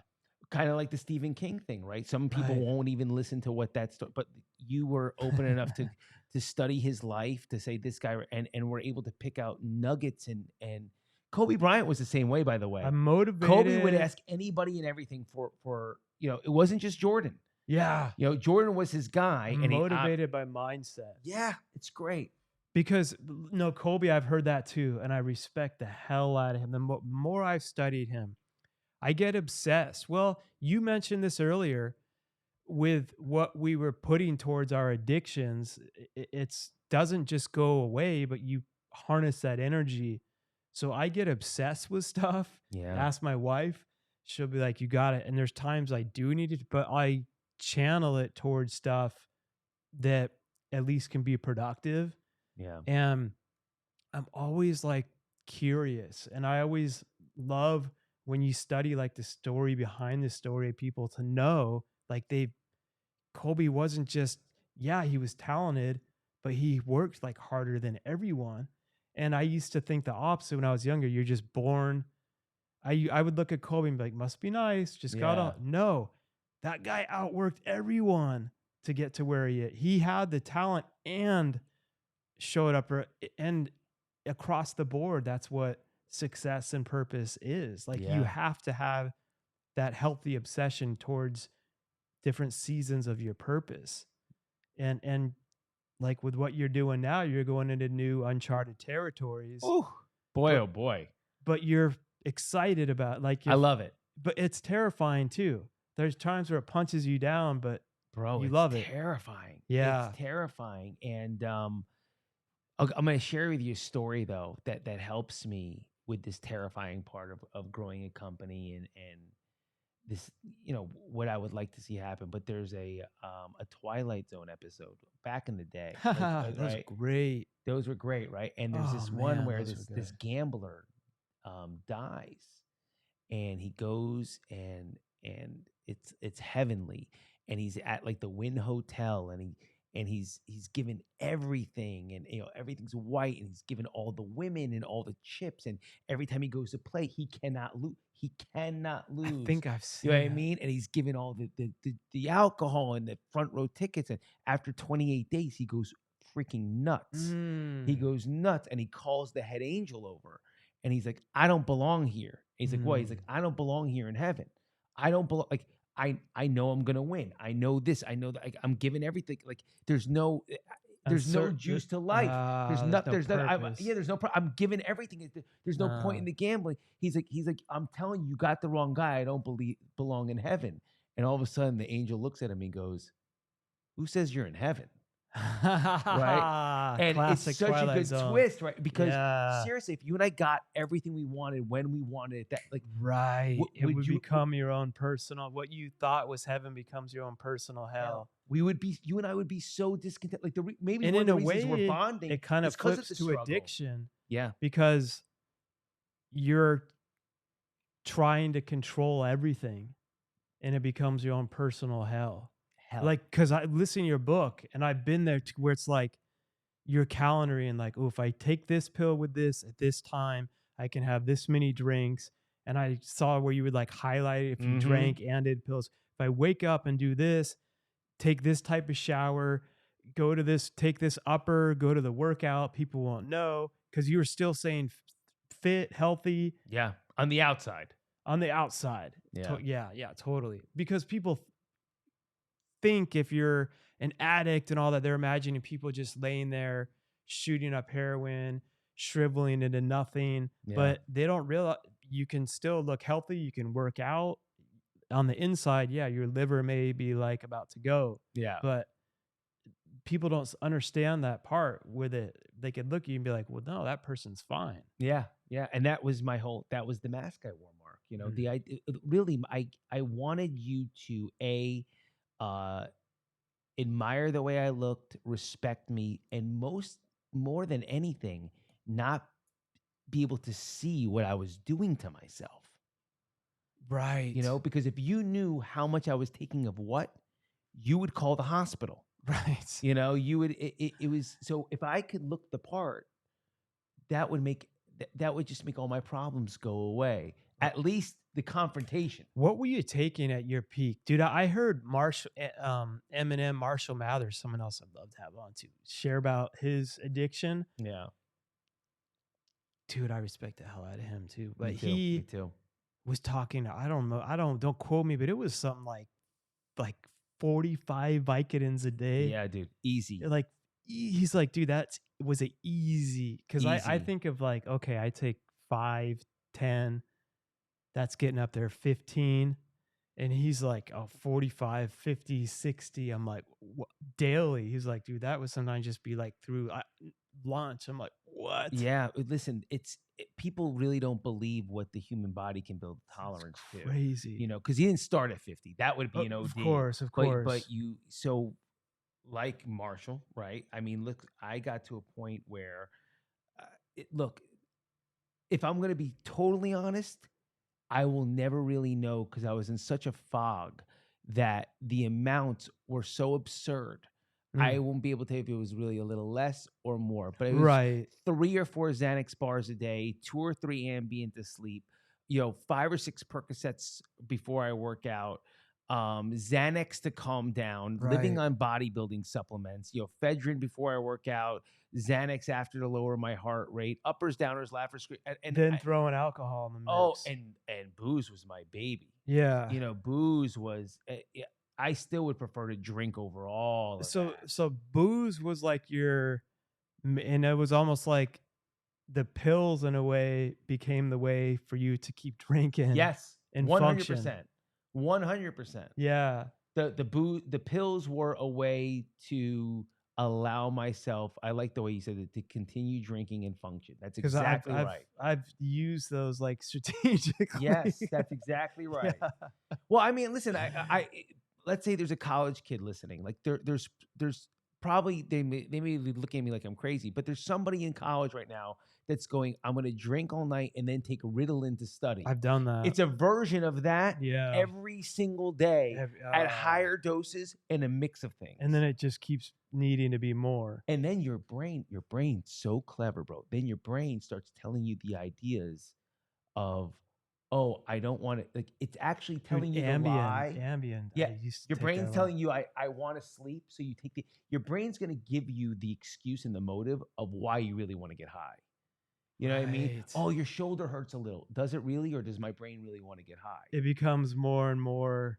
Kind of like the Stephen King thing, right? Some people Right. won't even listen to what that's, but you were open enough to study his life, to say this guy, and we're able to pick out nuggets. And Kobe Bryant was the same way, by the way. I'm motivated. Kobe would ask anybody and everything for it wasn't just Jordan. Yeah. Jordan was his guy. I'm and motivated by mindset. Yeah, it's great. Because no, Kobe, I've heard that too, and I respect the hell out of him. The more I've studied him, I get obsessed. Well, you mentioned this earlier with what we were putting towards our addictions. It's doesn't just go away, but you harness that energy. So I get obsessed with stuff. Yeah. Ask my wife. She'll be like, you got it. And there's times I do need it, but I channel it towards stuff that at least can be productive. Yeah. And I'm always like curious. And I always love when you study like the story behind the story of people, to know like Kobe wasn't just, yeah, he was talented, but he worked like harder than everyone. And I used to think the opposite when I was younger. You're just born. I would look at Kobe and be like, must be nice. Just got on. No, that guy outworked everyone to get to where he is. He had the talent and showed up, and across the board, that's what success and purpose is. Like you have to have that healthy obsession towards different seasons of your purpose. And like with what you're doing now, you're going into new uncharted territories. Oh boy, oh boy. But you're excited about, like, I love it. But it's terrifying too. There's times where it punches you down, but bro, you love it. Terrifying. Yeah. It's terrifying. And I'm going to share with you a story though that helps me with this terrifying part of growing a company and this, what I would like to see happen. But there's a Twilight Zone episode back in the day. That was great. Those were great, right? And there's this one where this gambler dies, and he goes and it's heavenly, and he's at like the Wynn Hotel, and he's given everything, and everything's white, and he's given all the women and all the chips, and every time he goes to play, he cannot lose. He cannot I lose. think I've You seen know what I that. mean? And he's given all the alcohol and the front row tickets, and after 28 days, he goes freaking nuts. He goes nuts, and he calls the head angel over, and he's like, "I don't belong here." And he's like, "What?" He's like, "I don't belong here in heaven. I don't belong. Like, I know I'm gonna win. I know this. I know that I'm giving everything. Like, there's no juice to life. There's no there's no purpose. there's no I'm giving everything. There's no point in the gambling." He's like, "I'm telling you, you got the wrong guy. I don't belong in heaven." And all of a sudden, the angel looks at him and goes, "Who says you're in heaven?" Right? And Classic it's such Twilight a good Zone. twist, right? Because Yeah. seriously, if you and I got everything we wanted when we wanted it, that like Right. It would would you- become your own personal. What you thought was heaven becomes your own personal hell. we would be, you and I would be so discontent. Like maybe And one in of a the reasons way, we're bonding, it kind of is 'cause flips the to struggle. addiction Yeah, because you're trying to control everything, and it becomes your own personal hell. hell. Like, because I listen to your book, and I've been there to where it's like you're calendaring, like, oh, if I take this pill with this at this time, I can have this many drinks. And I saw where you would like highlight it if you drank and did pills. If I wake up and do this, take this type of shower, go to this, take this upper, go to the workout, people won't know because you were still saying fit, healthy yeah, on the outside. on the outside. Yeah. Yeah, totally. Because people think if you're an addict and all that, they're imagining people just laying there shooting up heroin, shriveling into nothing. Yeah. But they don't realize you can still look healthy. You can work out on the inside. Yeah, your liver may be like about to go, Yeah. but people don't understand that part with it. They could look at you and be like, well, no, that person's fine. Yeah. Yeah. And that was that was the mask I wore, Mark. You know, the idea, really, I wanted you to admire the way I looked, respect me, and more than anything, not be able to see what I was doing to myself. Right. You know, because if you knew how much I was taking of what, you would call the hospital. Right. You know, you would, it was, so if I could look the part, that would just make all my problems go away. At least the confrontation. What were you taking at your peak? Dude, I heard Eminem, Marshall Mathers, someone else I'd love to have on to share about his addiction. Yeah. Dude, I respect the hell out of him too. But Me he too. was talking, I don't know, don't quote me, but it was something like 45 Vicodins a day. Yeah, dude. Easy. Like he's like, dude, was it easy? Because I Easy. think of like, okay, I take 5, 10, that's getting up there 15. And he's like, oh, 45, 50, 60. I'm like, daily. He's like, dude, that would sometimes just be like through lunch. I'm like, what? Yeah. Listen, people really don't believe what the human body can build tolerance to. Crazy. You know, because he didn't start at 50. That would be an OD. Of course. But so like Marshall, right? I mean, look, I got to a point where, look, if I'm going to be totally honest, I will never really know because I was in such a fog that the amounts were so absurd. I won't be able to tell if it was really a little less or more. But it was 3 or 4 Xanax bars a day, 2 or 3 Ambien to sleep, 5 or 6 Percocets before I work out, Xanax to calm down, living on bodybuilding supplements, ephedrine before I work out, Xanax after to lower my heart rate, uppers, downers, laughers, and then throwing alcohol in the mix. Oh, and booze was my baby. Yeah. Booze was. I still would prefer to drink over all of that. So booze was like and it was almost like the pills in a way became the way for you to keep drinking. Yes, and 100%. 100%. Yeah. The pills were a way to allow myself, I like the way you said it, to continue drinking and function. That's exactly right. I've used those like strategically. Yes, that's exactly right. Yeah. Well, I mean, listen, I let's say there's a college kid listening. Like there's probably they may be looking at me like I'm crazy, but there's somebody in college right now that's going, I'm going to drink all night and then take Ritalin to study. I've done that. It's a version of that Yeah. every single day at higher doses and a mix of things. And then it just keeps needing to be more. And then your brain's so clever, bro. Then your brain starts telling you the ideas of, oh, I don't want to, like, it's actually telling you the lie. Ambien. Yeah, your brain's telling you, I want to sleep. So you take your brain's going to give you the excuse and the motive of why you really want to get high. You know what I mean? Oh, your shoulder hurts a little. Does it really, or does my brain really want to get high? It becomes more and more.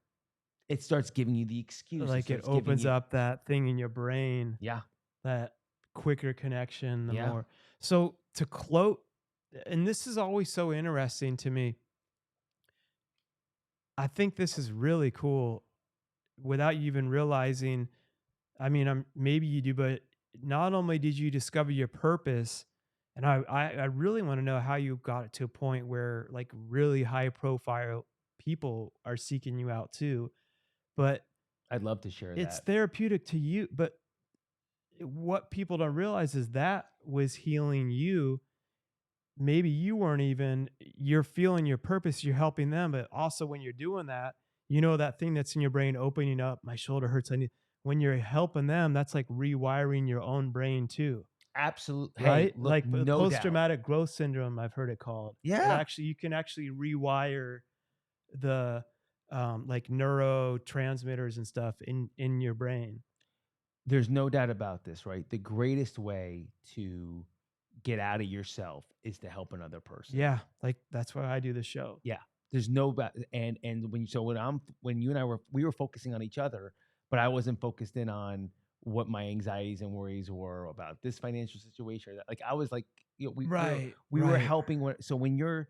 It starts giving you the excuse. Like it opens up that thing in your brain. Yeah. That quicker connection, the more. So to close, and this is always so interesting to me. I think this is really cool without you even realizing. I mean, maybe you do, but not only did you discover your purpose, and I really want to know how you got it to a point where like really high profile people are seeking you out too. But I'd love to share that. It's therapeutic to you, but what people don't realize is that was healing you. Maybe you weren't even, you're feeling your purpose, you're helping them, but also when you're doing that, you know, that thing that's in your brain opening up, my shoulder hurts. When you're helping them, that's like rewiring your own brain too. Absolutely. Right? Hey, look, like no post-traumatic growth syndrome, I've heard it called. Yeah. You can actually rewire the like neurotransmitters and stuff in your brain. There's no doubt about this, right? The greatest way to get out of yourself is to help another person. Yeah, like that's why I do the show. Yeah, there's no and when you and I were focusing on each other, but I wasn't focused in on what my anxieties and worries were about this financial situation. Like I was like, you know, we were helping. So when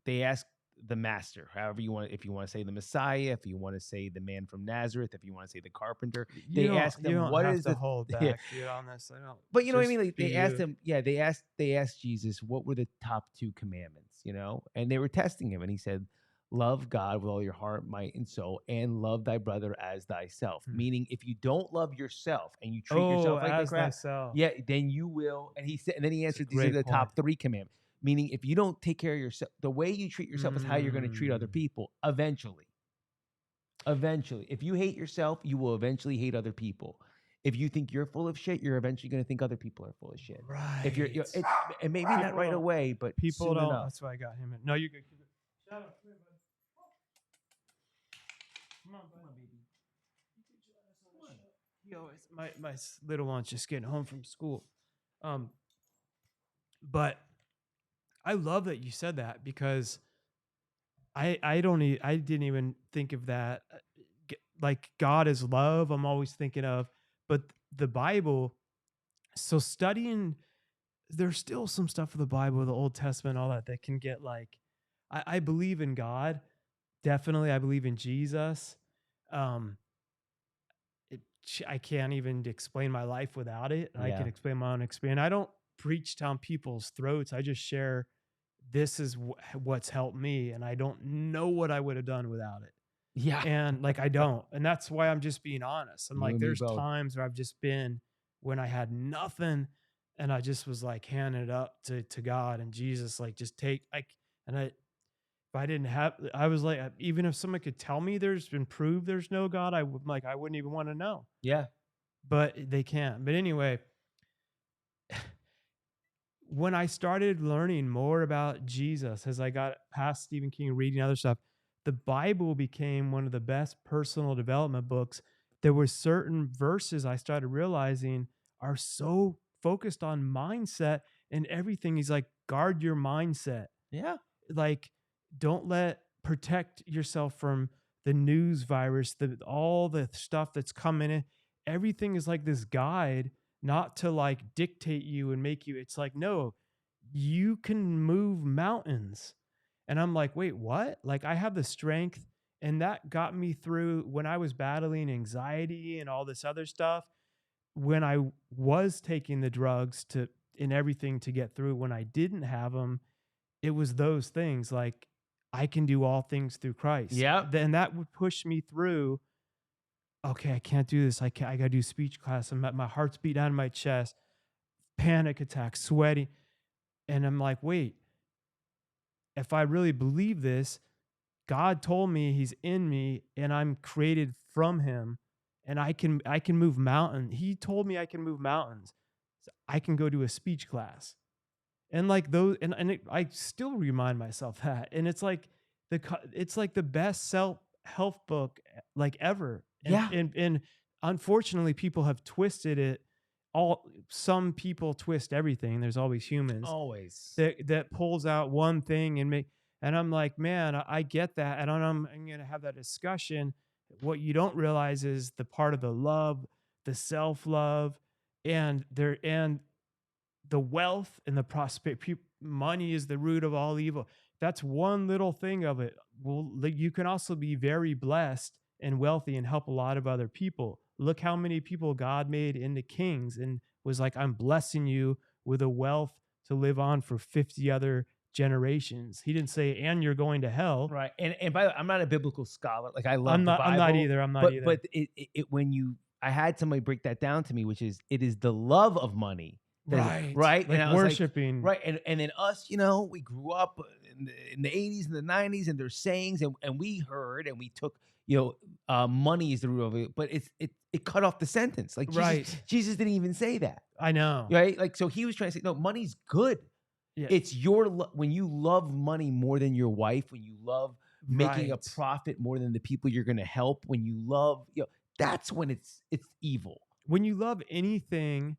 they ask the master, however you want, if you want to say the Messiah, if you want to say the man from Nazareth, if you want to say the carpenter, they ask them what is the hold back dude, on this. I don't, but you know what I mean? Like they asked him, they asked Jesus, what were the top 2 commandments, you know? And they were testing him, and he said, love God with all your heart, might, and soul, and love thy brother as thyself. Meaning, if you don't love yourself and you treat yourself like crap, then you will. And he said, and then he answered, these are the top 3 commandments. Meaning, if you don't take care of yourself, the way you treat yourself is how you're going to treat other people eventually. Eventually. If you hate yourself, you will eventually hate other people. If you think you're full of shit, you're eventually going to think other people are full of shit. Right. If it may be not right away, but people don't. Enough. That's why I got him in. No, you're good. Shut up. Come on, baby. Yo, my little one's just getting home from school. But I love that you said that, because I didn't even think of that. Like God is love, I'm always thinking of, but the Bible. So studying, there's still some stuff of the Bible, the Old Testament, all that can get like, I believe in God. Definitely, I believe in Jesus. I can't even explain my life without it. I can explain my own experience. I don't preach down people's throats. I just share, this is what's helped me, and I don't know what I would have done without it. Yeah. And like, I don't. And that's why I'm just being honest. I'm like, there's times where I've just been, when I had nothing, and I just was like handing it up to God and Jesus, like, just take, like, and if I didn't have, I was like, even if someone could tell me there's been proved there's no God, I wouldn't even want to know. Yeah. But they can't. But anyway, when I started learning more about Jesus, as I got past Stephen King and reading other stuff, the Bible became one of the best personal development books. There were certain verses I started realizing are so focused on mindset and everything. He's like, guard your mindset. Yeah. Like, protect yourself from the news virus, all the stuff that's coming in. Everything is like this guide, not to like dictate you and make you. It's like, no, you can move mountains. And I'm like, wait, what? Like, I have the strength. And that got me through when I was battling anxiety and all this other stuff. When I was taking the drugs and everything to get through, when I didn't have them, it was those things like, I can do all things through Christ. Yeah. And that would push me through okay, I can't do this. I got to do speech class. My heart's beating out of my chest, panic attack, sweating. And I'm like, wait, if I really believe this, God told me he's in me and I'm created from him and I can move mountains. He told me I can move mountains. So I can go to a speech class. And like those I still remind myself that. And it's like it's like the best self-help book like ever. And Yeah. and unfortunately people have twisted it all. Some people twist everything. There's always humans Always. that pulls out one thing and make. And I'm like, man, I get that. And I'm gonna have that discussion. What you don't realize is the part of the love, the self-love, and the wealth and the prosperity. Money is the root of all evil. That's one little thing of it. Well, like, you can also be very blessed and wealthy and help a lot of other people. Look how many people God made into kings and was like, I'm blessing you with a wealth to live on for 50 other generations. He didn't say, and you're going to hell. Right. And by the way, I'm not a biblical scholar. Like I love I'm the not. Bible. I'm not either. I'm not but either. but it when you I had somebody break that down to me, which is it is the love of money. Right. Right. Like And I was worshiping. like, right. And then us, we grew up in the 80s and the 90s, and there's sayings, and we heard and we took, money is the root of it, but it cut off the sentence. Like Right. Jesus didn't even say that. I know. Right. Like, so he was trying to say, no, money's good. Yeah. It's when you love money more than your wife, when you love making a Right. profit more than the people you're going to help, when you love, that's when it's evil. When you love anything,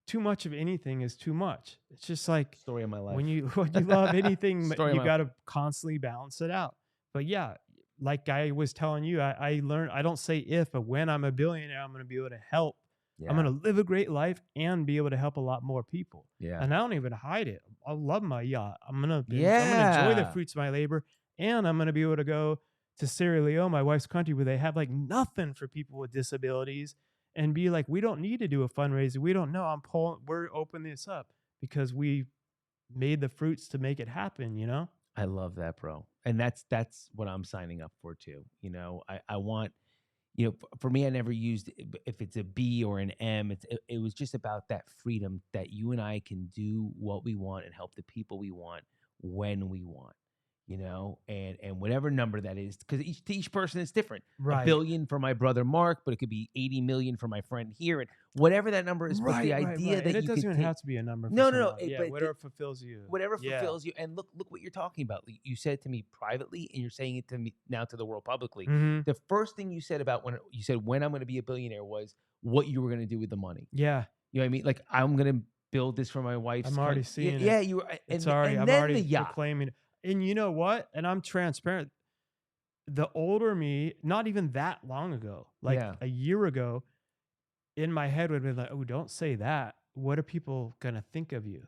too much of anything is too much. It's just like Story of my life. when you love anything, Story of you my got to constantly balance it out. But yeah, like I was telling you, I learned, I don't say if, but when I'm a billionaire, I'm going to be able to help. Yeah. I'm going to live a great life and be able to help a lot more people. Yeah. And I don't even hide it. I love my yacht. I'm going to enjoy the Yeah. fruits of my labor. And I'm going to be able to go to Sierra Leone, my wife's country, where they have like nothing for people with disabilities, and be like, we don't need to do a fundraiser. We don't know. We're opening this up because we made the fruits to make it happen, I love that, bro. And that's what I'm signing up for too. I want, for me, I never used, if it's a B or an M, it was just about that freedom that you and I can do what we want and help the people we want when we want, and whatever number that is, because each person is different. Right. $1 billion for my brother Mark, but it could be 80 million for my friend here, and whatever that number is. But the idea that and it you doesn't could even have to be a number. For no, somebody. yeah, but whatever fulfills you. Whatever fulfills you. And look what you're talking about. You said it to me privately, and you're saying it to me now to the world publicly. Mm-hmm. The first thing you said about when I'm going to be a billionaire was what you were going to do with the money. Yeah. You know what I mean? Like, I'm going to build this for my wife. I'm already seeing it. Yeah, you were. It's I'm already the yacht. proclaiming. And you know what? And I'm transparent. The older me, not even that long ago, like a year ago, in my head would be like, oh, don't say that. What are people going to think of you?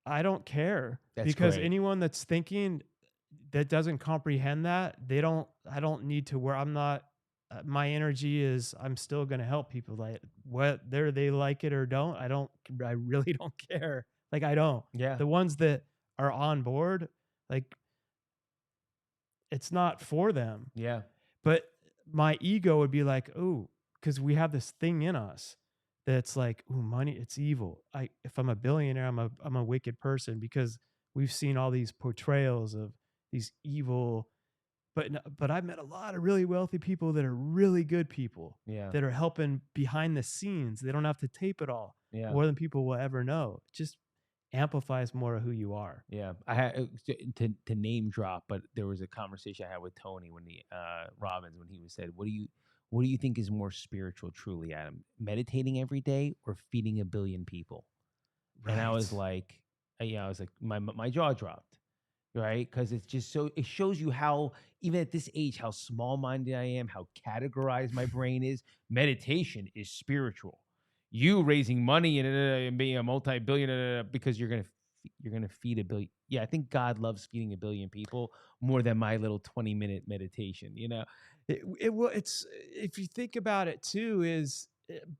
I don't care. Because great. anyone that's thinking that doesn't comprehend that, I don't need to worry. I'm not, my energy is, I'm still going to help people. Like whether they like it or don't, I really don't care. Like, I don't. Yeah. The ones that are on board, like, it's not for them. Yeah. But my ego would be like, oh, because we have this thing in us that's like, oh, money, it's evil. If I'm a billionaire, I'm a wicked person, because we've seen all these portrayals of these evil. But I've met a lot of really wealthy people that are really good people. Yeah. That are helping behind the scenes. They don't have to tape it all. Yeah. More than people will ever know. It just amplifies more of who you are. Yeah. I had to name drop, but there was a conversation I had with Tony when Robbins, when he said, what do you think is more spiritual, truly, Adam? Meditating every day or feeding 1 billion people? Right. And I was like, my jaw dropped. Right? Because it's just it shows you how, even at this age, how small-minded I am, how categorized my brain is. Meditation is spiritual. You raising money and being a multi-billion because you're gonna feed 1 billion. Yeah, I think God loves feeding 1 billion people more than my little 20-minute meditation. It's, if you think about it too, is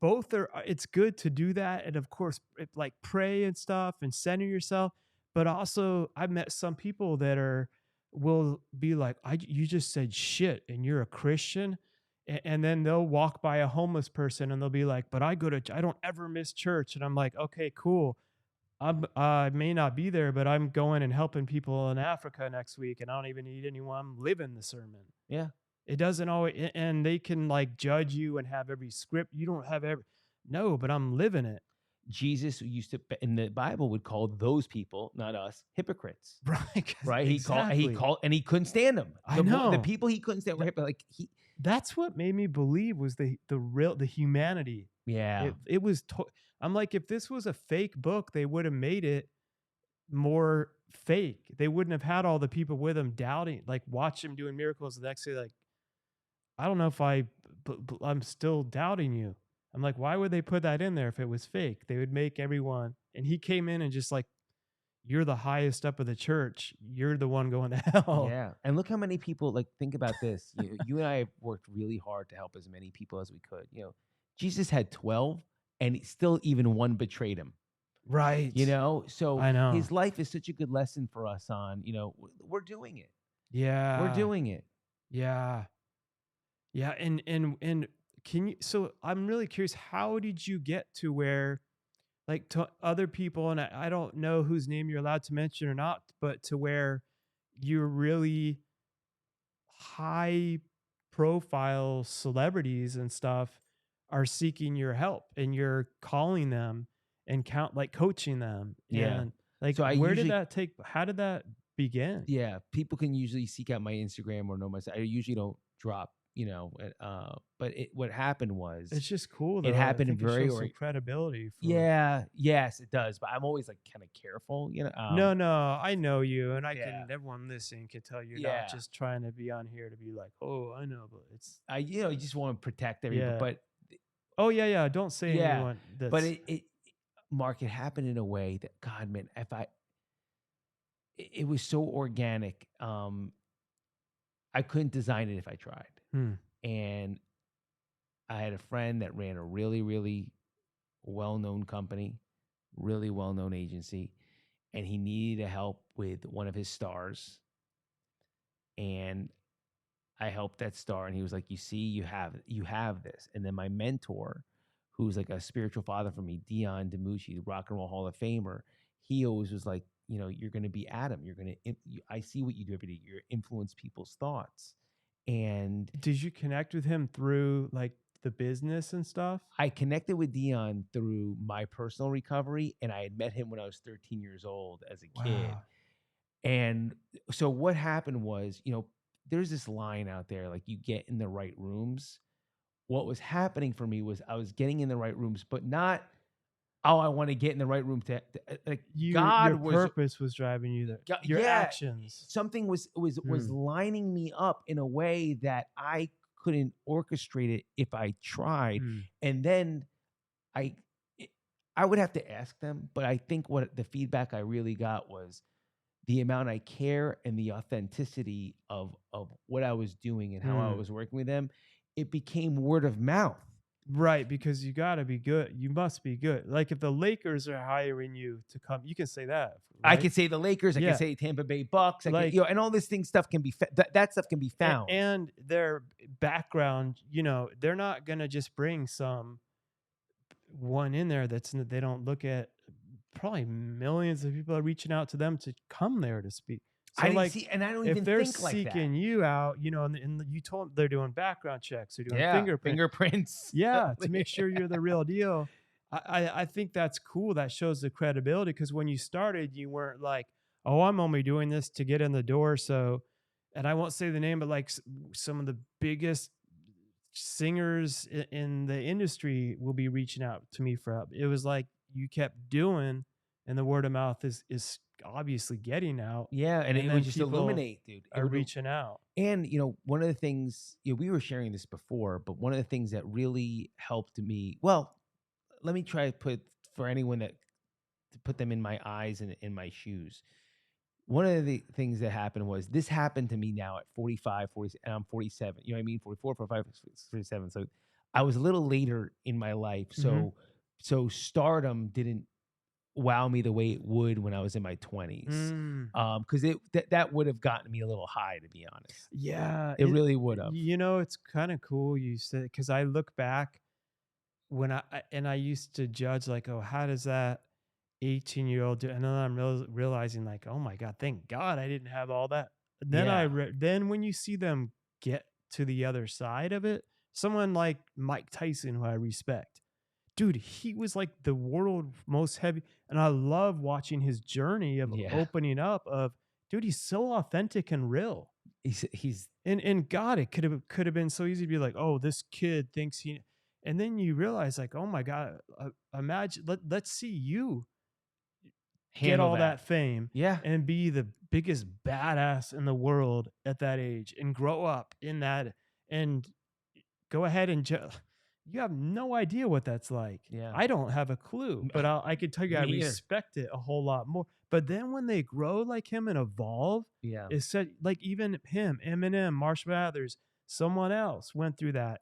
both are. It's good to do that, and of course, like pray and stuff and center yourself. But also, I've met some people that will be like, you just said shit and you're a Christian. And then they'll walk by a homeless person and they'll be like, but I don't ever miss church. And I'm like, okay, cool. I may not be there, but I'm going and helping people in Africa next week, and I don't even need anyone. I'm living the sermon. Yeah. It doesn't always, and they can like judge you and have every script. You don't have every, no, but I'm living it. Jesus used to, in the Bible, would call those people, not us, hypocrites. Right. Right. Exactly. He called, and he couldn't stand them. I know. The people he couldn't stand were hypocrites. Like that's what made me believe was the humanity. yeah. It was, I'm like, if this was a fake book, they would have made it more fake. They wouldn't have had all the people with him doubting, like watch him doing miracles the next day. Like, I don't know if I'm still doubting you. I'm like, why would they put that in there if it was fake? They would make everyone, and he came in and just like, you're the highest up of the church. You're the one going to hell. Yeah. And look how many people, like, think about this. You and I have worked really hard to help as many people as we could. You know, Jesus had 12 and still even one betrayed him. Right. You know, so I know. his life is such a good lesson for us on, you know, we're doing it. Yeah. We're doing it. Yeah. Yeah. And can you, so I'm really curious, how did you get to where, like, to other people, and I don't know whose name you're allowed to mention or not, but to where you're really high profile celebrities and stuff are seeking your help and you're calling them and coaching them. Yeah. And like, So how did that begin? Yeah. People can usually seek out my Instagram or know my, I usually don't drop, you know, but what happened was, It's just cool. Though. it happened I think very, it shows some credibility. yeah. Yes, it does. But I'm always like kind of careful, you know. No, I know you, and everyone listening can tell you're not just trying to be on here to be like, oh, I know, but it's you just want to protect everybody. But oh yeah, don't say anyone. But Mark, it happened in a way that, God, man, it was so organic. I couldn't design it if I tried. And I had a friend that ran a really, really well-known company, really well-known agency, and he needed help with one of his stars. And I helped that star, and he was like, you see, you have this. And then my mentor, who's like a spiritual father for me, Dion DiMucci, the Rock and Roll Hall of Famer, he always was like, you know, you're going to be Adam. I see what you do every day. You influence people's thoughts. And did you connect with him through like the business and stuff? I connected with Dion through my personal recovery, and I had met him when I was 13 years old as a kid. And so what happened was, you know, there's this line out there, like, you get in the right rooms. What was happening for me was I was getting in the right rooms, but not, oh, I want to get in the right room to like your purpose was driving you there. Your actions. Something was lining me up in a way that I couldn't orchestrate it if I tried. And then I would have to ask them, but I think what the feedback I really got was the amount I care and the authenticity of what I was doing and how I was working with them. It became word of mouth. Right, because you got to be good. You must be good. Like if the Lakers are hiring you to come, you can say that. Right? I can say the Lakers. I can say Tampa Bay Bucks. Like, and all this stuff can be that stuff can be found. And their background, you know, they're not gonna just bring some one in there they don't look at. Probably millions of people are reaching out to them to come there to speak. So and I don't even think like that. If they're seeking you out, you know, and you told them they're doing background checks, they're doing fingerprints. Yeah, to make sure you're the real deal. I think that's cool. That shows the credibility, because when you started, you weren't like, oh, I'm only doing this to get in the door. So, and I won't say the name, but like some of the biggest singers in the industry will be reaching out to me for help. It was like you kept doing, and the word of mouth is obviously getting out. Yeah, and it would just illuminate, dude. Are reaching out. And, you know, one of the things, you know, we were sharing this before, but one of the things that really helped me, well, let me try to put, for anyone to put them in my eyes and in my shoes. One of the things that happened was, this happened to me now at 45, 40, and I'm 47. You know what I mean? 44, 45, 47. So I was a little later in my life. So stardom didn't wow me the way it would when I was in my 20s. Mm. Because that would have gotten me a little high, to be honest. Yeah, It really would have. it's kind of cool you said, because I look back when I used to judge like, oh, how does that 18-year-old do? And then I'm realizing like, oh my God, thank God I didn't have all that. Then Yeah. then when you see them get to the other side of it, someone like Mike Tyson, who I respect, dude, he was like the world most heavy. And I love watching his journey of Yeah. opening up of, dude, he's so authentic and real. He's And God, it could have been so easy to be like, oh, this kid thinks he, and then you realize like, oh my God, imagine, let's see you get handle all that fame Yeah. and be the biggest badass in the world at that age and grow up in that and go ahead and you have no idea what that's like. Yeah. I don't have a clue, but I could tell you I Me either. respect it a whole lot more. But then when they grow like him and evolve, Yeah. it's said like even him, Eminem, Marshall Mathers, someone else went through that.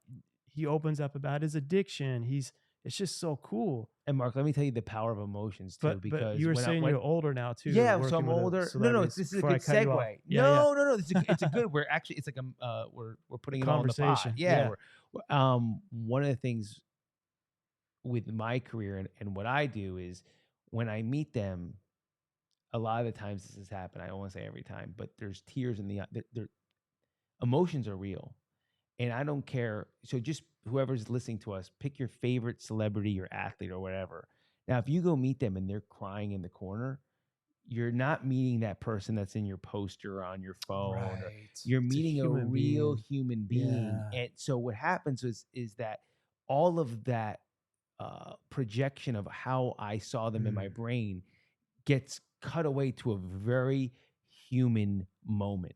He opens up about his addiction. It's just so cool. And Mark, let me tell you the power of emotions too, But because you were saying you're older now too. Yeah, so working I'm with older. No, celebrities, this is a before I good cut you off. segue. Yeah, No, it's a good. We're actually it's like we're putting it all in the pot. Conversation, Yeah, yeah. one of the things with my career and what I do is when I meet them, a lot of the times this has happened. I don't want to say every time, but there's tears in the eye. Their emotions are real. And I don't care. So just whoever's listening to us, pick your favorite celebrity or athlete or whatever. Now, if you go meet them and they're crying in the corner, you're not meeting that person that's in your poster or on your phone. Or you're meeting a real human being. Yeah. And so what happens is that all of that projection of how I saw them in my brain gets cut away to a very human moment,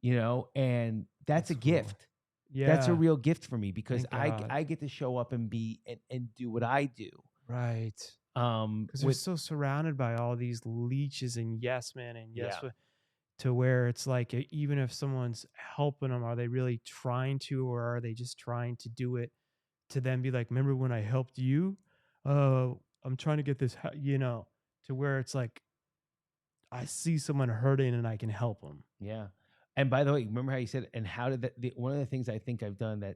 and that's a cool. gift. Yeah. That's a real gift for me because Thank God. I get to show up and be and do what I do. Right. Because we're so surrounded by all these leeches and yes men and to where it's like even if someone's helping them, are they really trying to, or are they just trying to do it to then be like, remember when I helped you? I'm trying to get this, to where it's like I see someone hurting and I can help them. Yeah. And by the way, remember how you said, and how did that? One of the things I think I've done that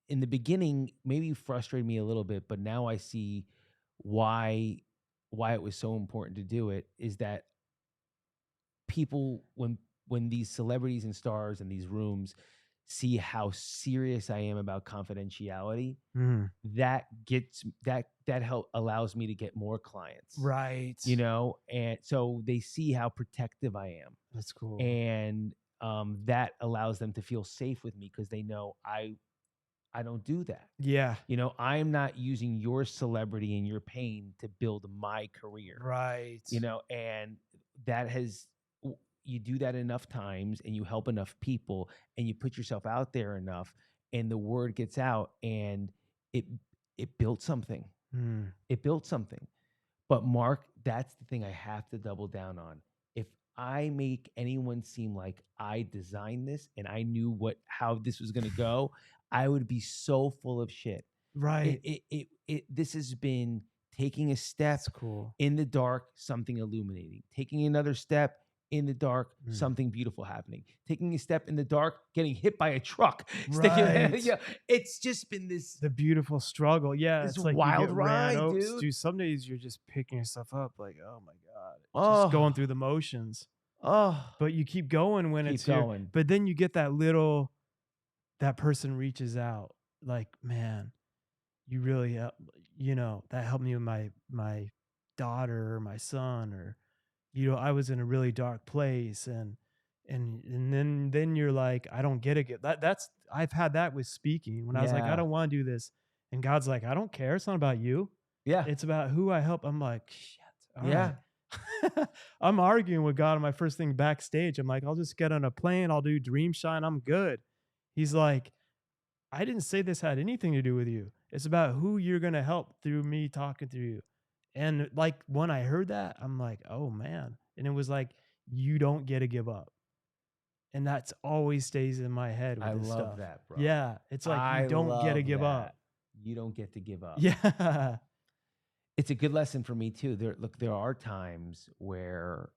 in the beginning maybe frustrated me a little bit, but now I see why it was so important to do it is that people when these celebrities and stars in these rooms see how serious I am about confidentiality, that allows me to get more clients. Right. And so they see how protective I am. That's cool. And that allows them to feel safe with me because they know I don't do that. Yeah. I'm not using your celebrity and your pain to build my career. Right. And that you do that enough times and you help enough people and you put yourself out there enough and the word gets out and it built something. It built something. But Mark, that's the thing I have to double down on. If I make anyone seem like I designed this and I knew how this was going to go, I would be so full of shit. Right. This has been taking a step in the dark, something illuminating. Taking another step in the dark, something beautiful happening. Taking a step in the dark, getting hit by a truck. Right. It's just been the beautiful struggle. Yeah, this it's like wild you get ride, dude. Some days you're just picking yourself up, like, oh my God, Oh. just going through the motions. Oh, but you keep going when it's going. here. But then you get that person reaches out, like, man, you really, that helped me with my daughter or my son, or I was in a really dark place, and then you're like, I don't get it. That's I've had that with speaking when I was like, I don't want to do this, and God's like, I don't care. It's not about you. Yeah, it's about who I help. I'm like, shit. All yeah. right. I'm arguing with God on my first thing backstage. I'm like, I'll just get on a plane. I'll do Dream Shine. I'm good. He's like, I didn't say this had anything to do with you. It's about who you're going to help through me talking through you. And like when I heard that, I'm like, oh man. And it was like, you don't get to give up. And that's always stays in my head with this stuff. I love that, bro. Yeah. It's like, you don't get to give up. You don't get to give up. Yeah. It's a good lesson for me too. There are times where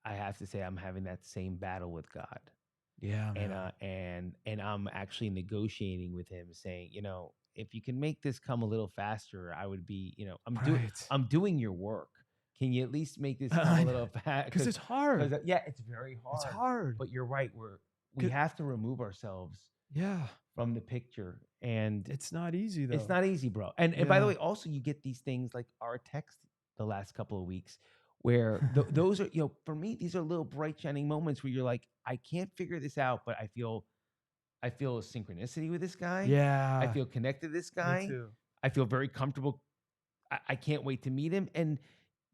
I have to say I'm having that same battle with God. Yeah, And man. and I'm actually negotiating with him, saying, if you can make this come a little faster, I would be, Right. I'm doing your work. Can you at least make this come a little fast? Because it's hard. Yeah, it's very It's hard. hard. But you're right. We 'Cause- have to remove ourselves Yeah. from the picture, and It's not easy though. it's not easy, bro. And by the Yeah. way, also you get these things like our text the last couple of weeks where those are, for me, these are little bright shining moments where you're like, I can't figure this out, but I feel a synchronicity with this guy. Yeah. I feel connected to this Me guy. too. I feel very comfortable. I can't wait to meet him. And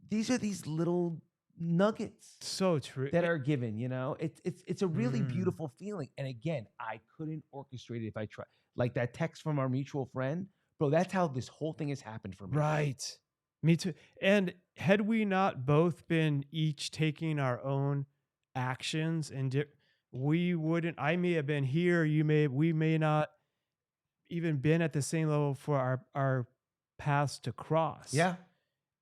these are these little nuggets So true. that are given, it's a really Mm. beautiful feeling. And again, I couldn't orchestrate it if I tried. Like that text from our mutual friend, bro, that's how this whole thing has happened for me. Right. Me too. And had we not both been each taking our own actions and we wouldn't, I may have been here, we may not even been at the same level for our paths to cross. Yeah.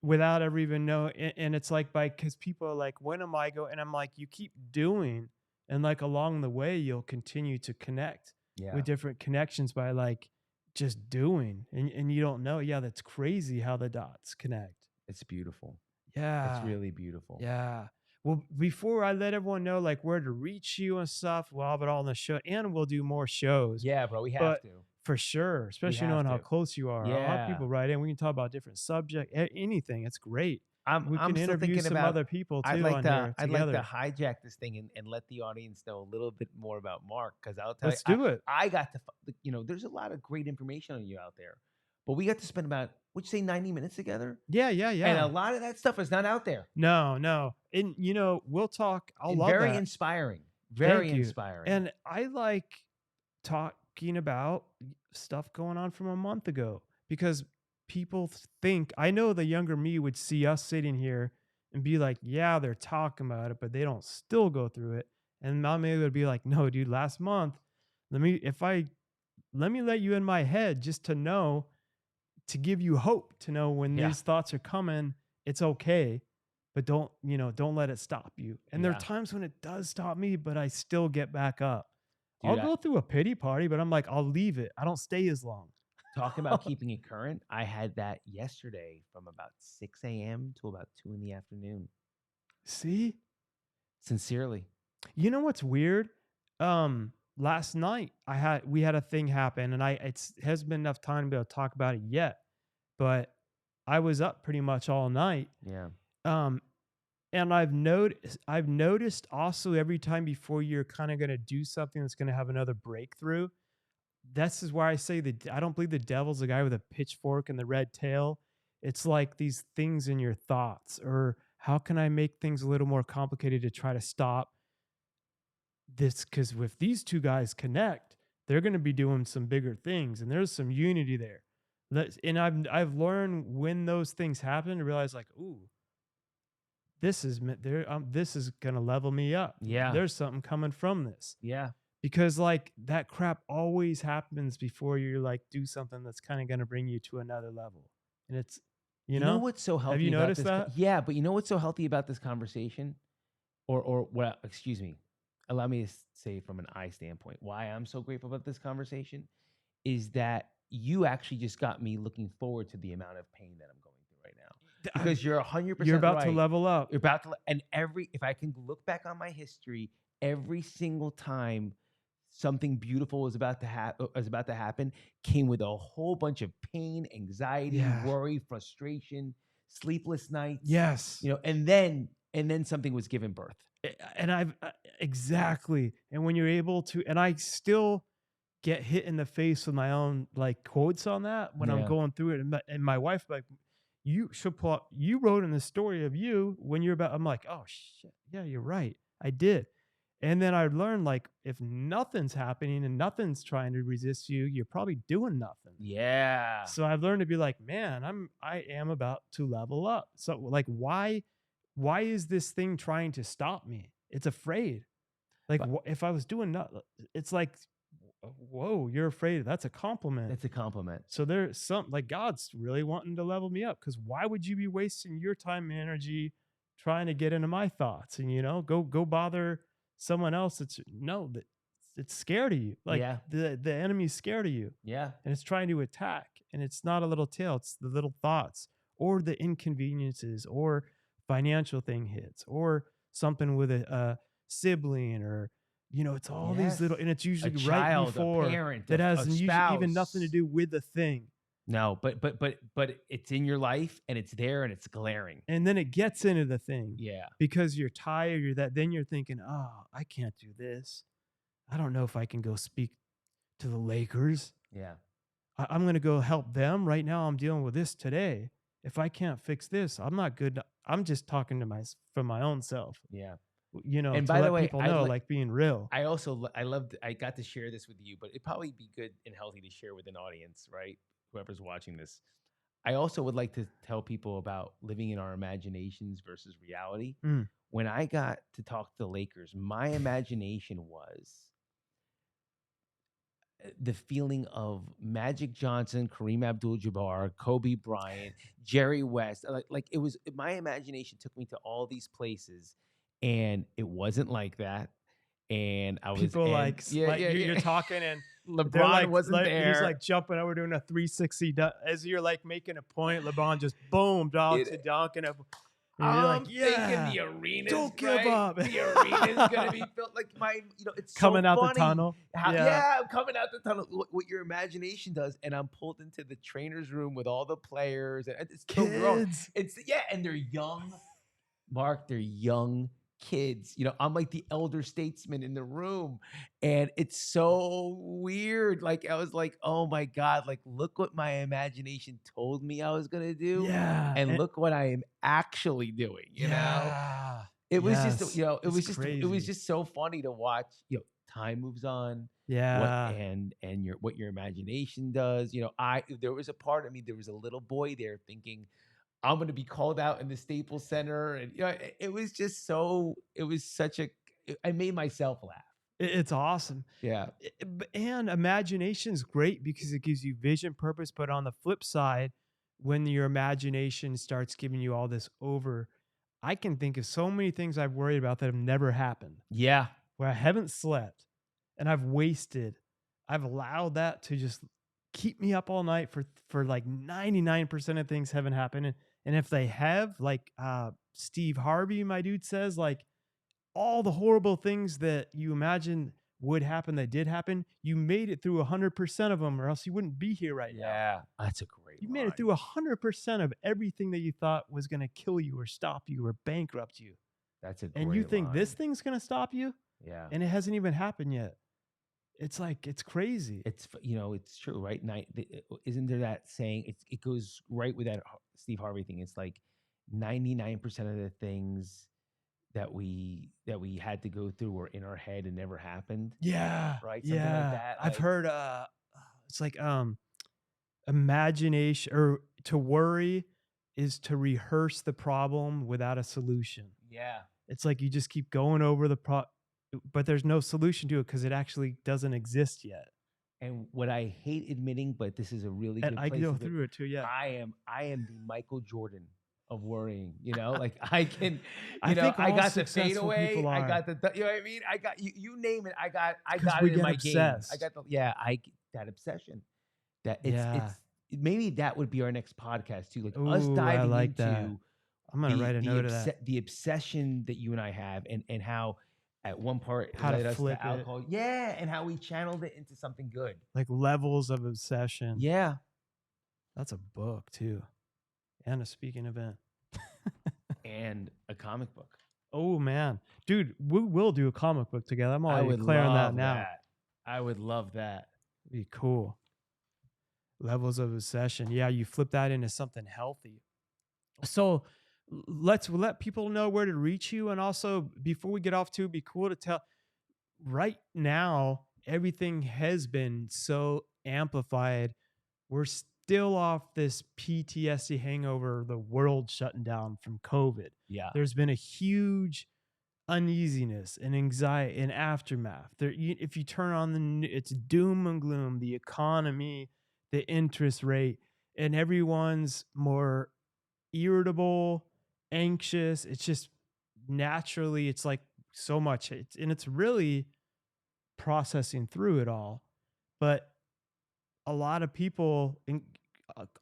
Without ever even know. And it's like, because people are like, when am I going? And I'm like, you keep doing. And like along the way, you'll continue to connect with different connections by like just doing. And you don't know. Yeah, that's crazy how the dots connect. It's beautiful. Yeah. It's really beautiful. Yeah. Well, before I let everyone know like where to reach you and stuff, we'll have it all on the show and we'll do more shows. Yeah, bro, we have to. For sure, especially knowing how close you are. A lot of people write in. We can talk about different subject, anything. It's great. We can interview some other people too. I'd like to hijack this thing and let the audience know a little bit more about Mark, because I'll tell Let's do it. I got to, there's a lot of great information on you out there, but we got to spend about, would you say 90 minutes together? Yeah. And a lot of that stuff is not out there. No. And we'll talk. I'll love very that. inspiring. Very inspiring. And I like talking about stuff going on from a month ago because people think, I know the younger me would see us sitting here and be like, yeah, they're talking about it, but they don't still go through it. And my maybe would be like, no, dude, last month, let me let you in my head just to know, to give you hope, to know when these thoughts are coming, it's okay, but don't let it stop you. And there are times when it does stop me, but I still get back up. Dude, I'll go through a pity party, but I'm like, I'll leave it. I don't stay as long. Talking about keeping it current, I had that yesterday from about 6 a.m. to about 2 in the afternoon. See? Sincerely. You know what's weird? Last night we had a thing happen, and it hasn't been enough time to be able to talk about it yet, but I was up pretty much all night. Yeah. And I've noticed also every time before you're kind of going to do something that's going to have another breakthrough. This is why I say that I don't believe the devil's a guy with a pitchfork and the red tail. It's like these things in your thoughts, or how can I make things a little more complicated to try to stop this? Because if these two guys connect, they're going to be doing some bigger things, and there's some unity there. And I've learned when those things happen to realize like, ooh, this is going to level me up. Yeah. There's something coming from this. Yeah. Because like that crap always happens before you like do something that's kind of going to bring you to another level. And it's, you know what's so healthy? Have you about noticed this that? Yeah. But you know what's so healthy about this conversation, or well, excuse me, allow me to say from an I standpoint, why I'm so grateful about this conversation is that you actually just got me looking forward to the amount of pain that I'm going through right now. Because you're 100% You're about right. to level up. You're about to, and if I can look back on my history, every single time something beautiful was about to happen, came with a whole bunch of pain, anxiety, worry, frustration, sleepless nights. Yes. And then something was given birth. And exactly. And when you're able to, and I still get hit in the face with my own like quotes on that when I'm going through it. And my wife, like, you wrote in the story of you when you're about, I'm like, oh shit. Yeah, you're right. I did. And then I learned like, if nothing's happening and nothing's trying to resist you, you're probably doing nothing. Yeah. So I've learned to be like, man, I am about to level up. So like, why is this thing trying to stop me? It's afraid. Like if I was doing nothing, it's like, whoa, you're afraid. That's a compliment. That's a compliment. So there's some, like, God's really wanting to level me up, because why would you be wasting your time and energy trying to get into my thoughts? And go bother someone else. That it's scared of you. Like, Yeah. the enemy's scared of you, Yeah. and it's trying to attack. And it's not a little tail, it's the little thoughts, or the inconveniences, or financial thing hits, or something with a sibling, or it's all these little, Yes. and it's A usually right child, before a parent, that a has usually even nothing to spouse. do with the thing. No, but it's in your life and it's there and it's glaring. And then it gets into the thing Yeah. because you're tired, then you're thinking, oh, I can't do this. I don't know if I can go speak to the Lakers. Yeah. I'm going to go help them. Right now, I'm dealing with this today. If I can't fix this, I'm not good. I'm just talking to from my own self, Yeah. to And by the let way, people know, like, being real. I also I got to share this with you, but it'd probably be good and healthy to share with an audience, right? Whoever's watching this. I also would like to tell people about living in our imaginations versus reality. Mm. When I got to talk to the Lakers, my imagination was the feeling of Magic Johnson, Kareem Abdul-Jabbar, Kobe Bryant, Jerry West. Like it was, my imagination took me to all these places, and it wasn't like that. And I was People you're talking, and LeBron wasn't there. He's like jumping over doing a 360 as you're like making a point. LeBron just boom dogs a dunk, and you're like, thinking the arenas, don't give up. The arena's gonna be filled. Like it's coming so out funny the tunnel. I'm coming out the tunnel. What your imagination does, and I'm pulled into the trainer's room with all the players, and it's kids. And they're young, Mark. They're young kids. I'm like the elder statesman in the room, and it's so weird. Like I was like, oh my God, like look what my imagination told me I was gonna do, and look what I am actually doing. It was just it was just so funny to watch. Time moves on. What your imagination does. There was a part of me, there was a little boy there thinking, I'm going to be called out in the Staples Center. And it was just I made myself laugh. It's awesome. Yeah. And imagination's great because it gives you vision, purpose. But on the flip side, when your imagination starts giving you all this I can think of so many things I've worried about that have never happened. Yeah. Where I haven't slept and I've allowed that to just keep me up all night for like 99% of things haven't happened. And if they have, like Steve Harvey, my dude, says, like, all the horrible things that you imagine would happen that did happen, you made it through 100% of them, or else you wouldn't be here right now. Yeah, that's a great You made it through 100% of everything that you thought was going to kill you or stop you or bankrupt you. That's a great And you think line. this thing's going to stop you? Yeah. And it hasn't even happened yet. It's like, it's crazy. It's true, right? Isn't there that saying? It goes right with that Steve Harvey thing. It's like 99% of the things that we had to go through were in our head and never happened. Yeah. Right. Something like that. I've heard. It's like imagination, or to worry is to rehearse the problem without a solution. Yeah. It's like you just keep going over but there's no solution to it because it actually doesn't exist yet. And what I hate admitting, but this is a really good and place I go through it too. Yeah. I am the Michael Jordan of worrying. Like I can, I think I got the successful fadeaway. people I are. got the, you know what I mean? I got you name it. I got we it in get my obsessed. game. I got that obsession. That it's maybe that would be our next podcast too. Like us diving into. That. I'm gonna write a note of that. The obsession that you and I have, and how at one part how led to us flip to alcohol. Yeah, and how we channeled it into something good. Like levels of obsession. Yeah. That's a book too. And a speaking event. And a comic book. Oh man. Dude, we will do a comic book together. I'm already declaring that now. I would love that. It'd be cool. Levels of obsession. Yeah, you flip that into something healthy. So let's let people know where to reach you. And also, before we get off too, it'd be cool to tell, right now, everything has been so amplified. We're still off this PTSD hangover, the world shutting down from COVID. Yeah. There's been a huge uneasiness and anxiety and aftermath. If you turn on it's doom and gloom, the economy, the interest rate, and everyone's more irritable, anxious. It's just naturally, it's like so much. It's really processing through it all. But a lot of people,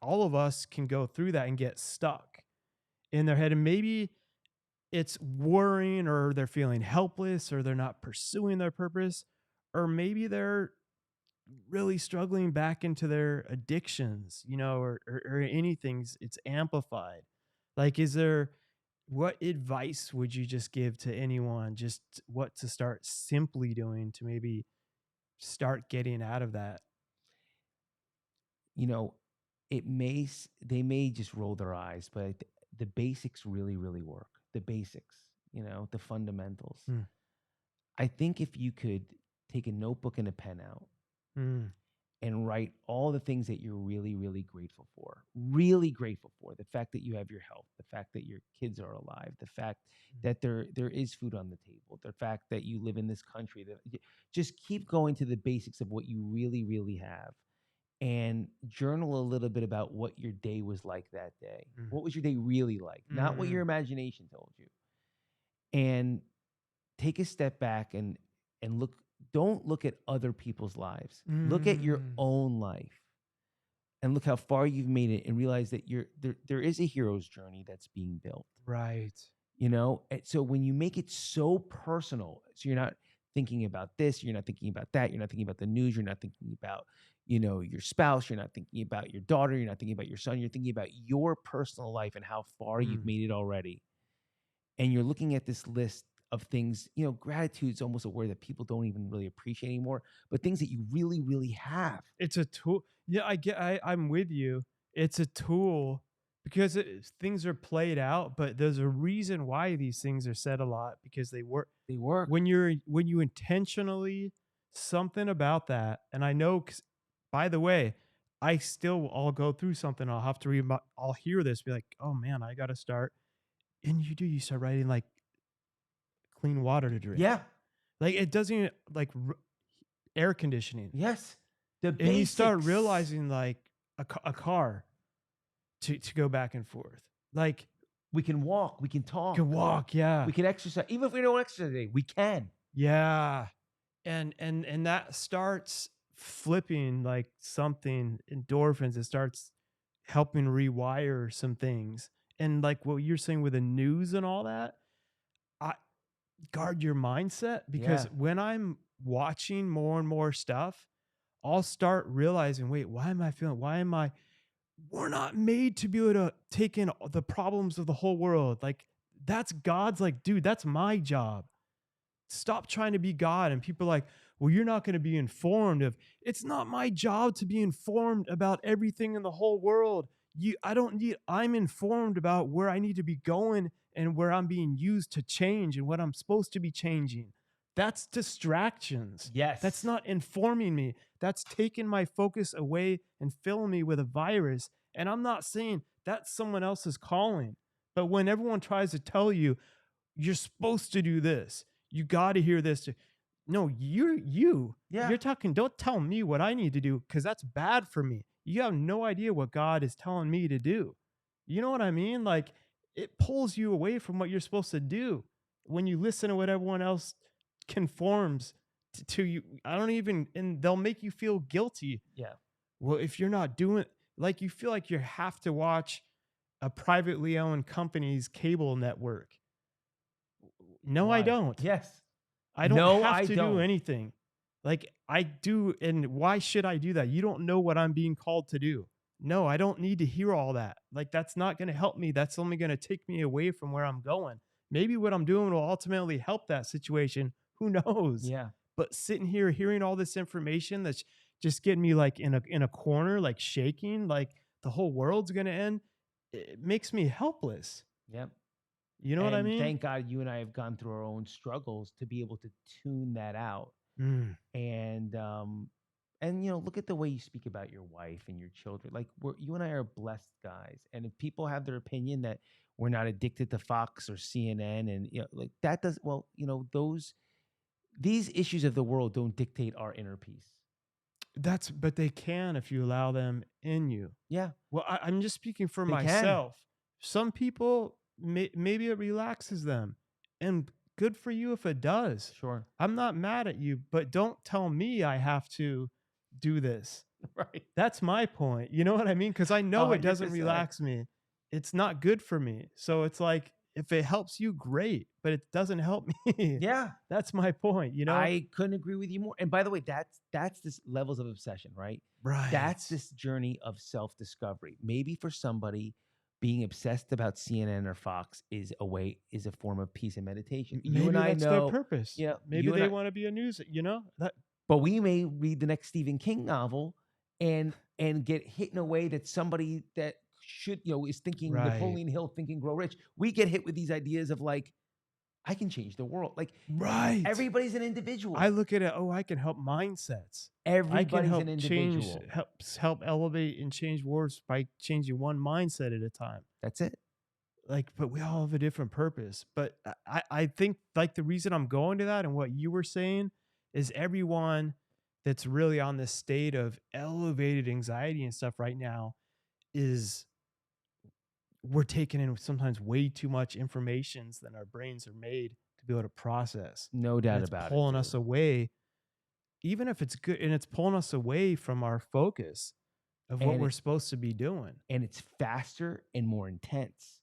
all of us, can go through that and get stuck in their head. And maybe it's worrying, or they're feeling helpless, or they're not pursuing their purpose, or maybe they're really struggling back into their addictions, or anything. It's amplified. Like, what advice would you just give to anyone, just what to start simply doing to maybe start getting out of that? You know, they may just roll their eyes, but the basics really, really work. The basics, the fundamentals. Mm, I think if you could take a notebook and a pen out mm, and write all the things that you're really, really really grateful for, the fact that you have your health, the fact that your kids are alive, the fact that there is food on the table, the fact that you live in this country, just keep going to the basics of what you really, really have, and journal a little bit about what your day was like that day. mm, What was your day really like? Not what your mm, imagination told you. And take a step back and look. Don't look at other people's lives. Look at your mm. own life and look how far you've made it, and realize that there is a hero's journey that's being built. Right. And so when you make it so personal, so you're not thinking about this, you're not thinking about that, you're not thinking about the news, you're not thinking about your spouse, you're not thinking about your daughter, you're not thinking about your son, you're thinking about your personal life and how far you've Mm. made it already. And you're looking at this list of things. Gratitude's almost a word that people don't even really appreciate anymore, but things that you really, really have. It's a tool. Yeah, I'm with you. It's a tool because things are played out, but there's a reason why these things are said a lot, because they work. They work. When you intentionally, something about that. And I know, 'cause, by the way, I'll go through something. I'll have to read I'll hear this, be like, oh man, I got to start. And you start writing like clean water to drink. Yeah. Like, it doesn't even, like, air conditioning. Yes. The And you start basics. realizing, like, a car to go back and forth. Like, We can walk. We can you talk. can walk, yeah. We can exercise. Even if we don't exercise today, we can. Yeah. And that starts flipping, like, something, endorphins. It starts helping rewire some things. And like what you're saying with the news and all that, I guard your mindset, because Yeah. when I'm watching more and more stuff, I'll start realizing, wait, we're not made to be able to take in the problems of the whole world. Like, that's God's, like, dude, that's my job. Stop trying to be God. And people are like, well, you're not going to be informed of, it's not my job to be informed about everything in the whole world. I'm informed about where I need to be going and where I'm being used to change and what I'm supposed to be changing. That's distractions. Yes. That's not informing me. That's taking my focus away and filling me with a virus. And I'm not saying that's someone else's calling. But when everyone tries to tell you, you're supposed to do this, you got to hear this. No, Yeah. you're talking. Don't tell me what I need to do, because that's bad for me. You have no idea what God is telling me to do. You know what I mean? Like, it pulls you away from what you're supposed to do when you listen to what everyone else conforms to you. And they'll make you feel guilty. Yeah. Well, if you're not doing, like, you feel like you have to watch a privately owned company's cable network. No, I Why? don't. Yes. I don't No, have I to do don't. anything. Like, I do. And why should I do that? You don't know what I'm being called to do. No, I don't need to hear all that. Like, that's not going to help me. That's only going to take me away from where I'm going. Maybe what I'm doing will ultimately help that situation. Who knows? Yeah. But sitting here hearing all this information that's just getting me, like, in a corner, like shaking, like the whole world's going to end, it makes me helpless. Yep. You know what I And mean? thank God you and I have gone through our own struggles to be able to tune that out. Mm. And look at the way you speak about your wife and your children. Like, you and I are blessed guys. And if people have their opinion that We're not addicted to Fox or CNN, and like that does well. These issues of the world don't dictate our inner peace. But they can if you allow them in you. Yeah, Well, I'm just speaking for they can. myself. Some people, maybe it relaxes them, and good for you if it does. Sure. I'm not mad at you, but don't tell me I have to do this. Right. That's my point. You know what I mean? Because I know it doesn't 100%. relax me. It's not good for me. So it's like, if it helps you, great, but it doesn't help me. Yeah. That's my point. I couldn't agree with you more. And by the way, that's this levels of obsession, right? Right. That's this journey of self-discovery. Maybe for somebody, being obsessed about CNN or Fox is a form of peace and meditation. Maybe you and I that's know, their purpose. Yeah, maybe they want to be a news, But we may read the next Stephen King novel and get hit in a way that somebody that should, is thinking Right. Napoleon Hill, thinking Grow Rich. We get hit with these ideas of like, I can change the world. Like, Right. everybody's an individual. I look at it, I can help mindsets. Everybody's an individual. Help elevate and change worlds by changing one mindset at a time. That's it. But we all have a different purpose. But I think like the reason I'm going to that and what you were saying is everyone that's really on this state of elevated anxiety and stuff right now is we're taking in sometimes way too much information than our brains are made to be able to process. No doubt about it. It's pulling us away, even if it's good, and it's pulling us away from our focus of what we're supposed to be doing. And it's faster and more intense.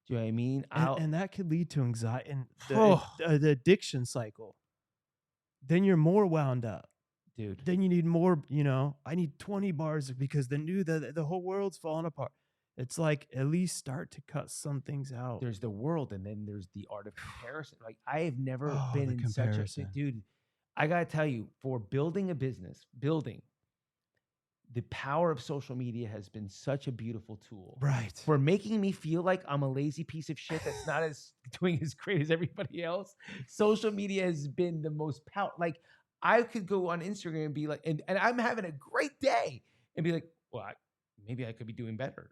Do you know what I mean? And that could lead to anxiety and the addiction cycle. Then you're more wound up. Dude. Then you need more, I need 20 bars because the whole world's falling apart. It's like, at least start to cut some things out. There's the world, and then there's the art of comparison. Like, I have never been in comparison. such a... Dude, I got to tell you, for building a business, the power of social media has been such a beautiful tool. Right. For making me feel like I'm a lazy piece of shit that's not doing as great as everybody else. Social media has been the most power. Like, I could go on Instagram and be like, and I'm having a great day and be like, well, maybe I could be doing better.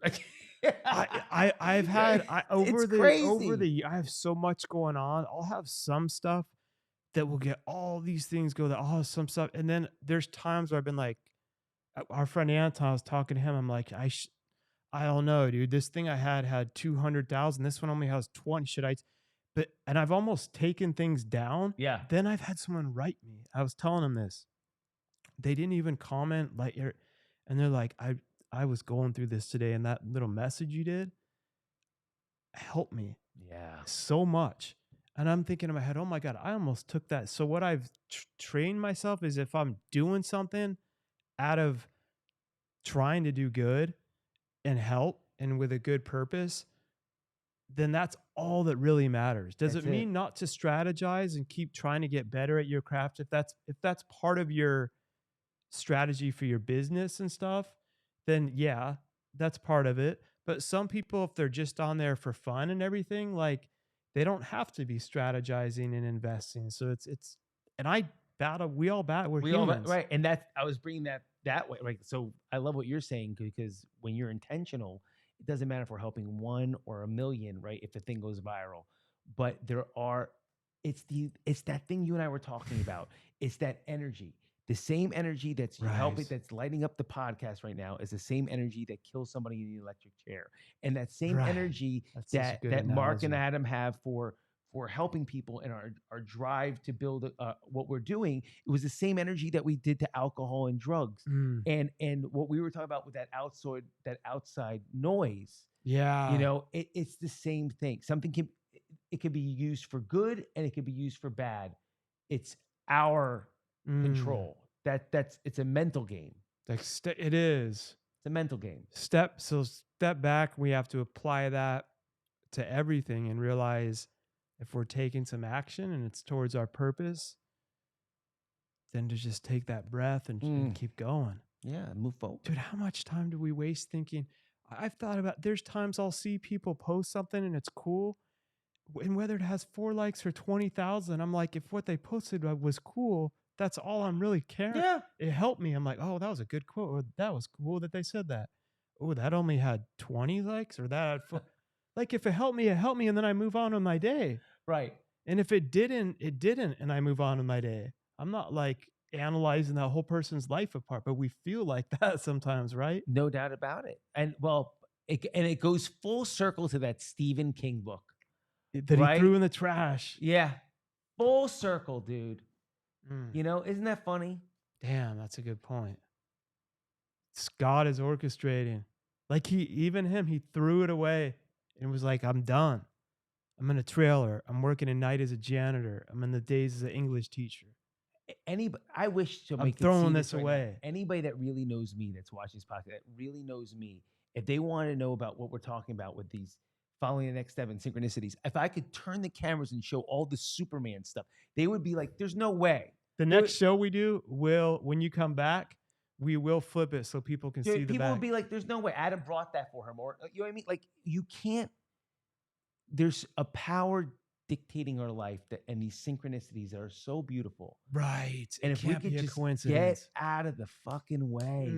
I've had over the I have so much going on. I'll have some stuff that will get all these things go. That I'll have some stuff, and then there's times where I've been like, our friend Anton, I was talking to him. I'm like, I don't know, dude. This thing I had 200,000. This one only has 20. And I've almost taken things down. Yeah. Then I've had someone write me. I was telling them this. They didn't even comment and they're like, I was going through this today, and that little message you did helped me. Yeah. So much. And I'm thinking in my head, oh my God, I almost took that. So what I've trained myself is if I'm doing something out of trying to do good and help and with a good purpose, then that's all that really matters. Does it mean not to strategize and keep trying to get better at your craft? If that's part of your strategy for your business and stuff, then yeah, that's part of it. But some people, if they're just on there for fun and everything, like they don't have to be strategizing and investing. So we're humans. Right. And I was bringing that way. Right. So I love what you're saying, because when you're intentional, it doesn't matter if we're helping 1 or 1 million, right? If the thing goes viral, but it's that thing you and I were talking about. It's that energy. The same energy that's helping, that's lighting up the podcast right now, is the same energy that kills somebody in the electric chair. And that same energy that Mark and Adam have for helping people and our drive to build what we're doing, it was the same energy that we did to alcohol and drugs. And what we were talking about with that outside noise. Yeah. It's the same thing. It can be used for good and it can be used for bad. It's our control. It's a mental game. It is. It's a mental game. Step back. We have to apply that to everything and realize if we're taking some action and it's towards our purpose, then to just take that breath and keep going. Yeah, move forward. Dude, how much time do we waste thinking? I've thought about, there's times I'll see people post something and it's cool, and whether it has 4 likes or 20,000, I'm like, if what they posted was cool, that's all I'm really caring. Yeah. It helped me. I'm like, oh, that was a good quote. Or that was cool that they said that. Oh, that only had 20 likes, or that had Like if it helped me, and then I move on with my day. Right. And if it didn't, and I move on with my day. I'm not like analyzing that whole person's life apart, but we feel like that sometimes, right? No doubt about it. And well, it goes full circle to that Stephen King book. That he threw in the trash. Yeah. Full circle, dude. Mm. You know, isn't that funny? Damn, that's a good point. God is orchestrating. Like he threw it away and was like, I'm done. I'm in a trailer. I'm working at night as a janitor. I'm in the days as an English teacher. I wish to I'm make throwing it this away. Anybody that really knows me that's watching this podcast, that really knows me, if they want to know about what we're talking about with these following the next step and synchronicities, if I could turn the cameras and show all the Superman stuff, they would be like, there's no way. The next show we do when you come back, we will flip it so people can see the back. People will be like, there's no way. Adam brought that for him. Or, you know what I mean? Like, you can't, there's a power dictating our life and these synchronicities that are so beautiful. Right. And if we could just get out of the fucking way.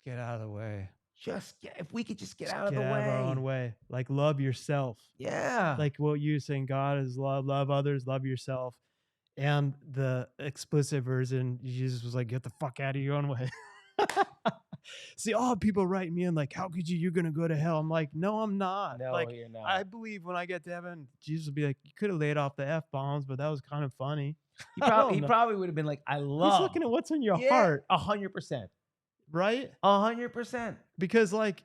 Get out of the way. If we could just get out of the way. Get out of our own way. Like love yourself. Yeah. Like what you're saying, God is love, love others, love yourself. And the explicit version, Jesus was like, get the fuck out of your own way. See, all people write me in like, how could you're going to go to hell? I'm like, no, I'm not. No, like, you're not. I believe when I get to heaven, Jesus will be like, you could have laid off the F-bombs, but that was kind of funny. He probably would have been like, I love. He's looking at what's in your heart. 100%. Right? 100%. Because like,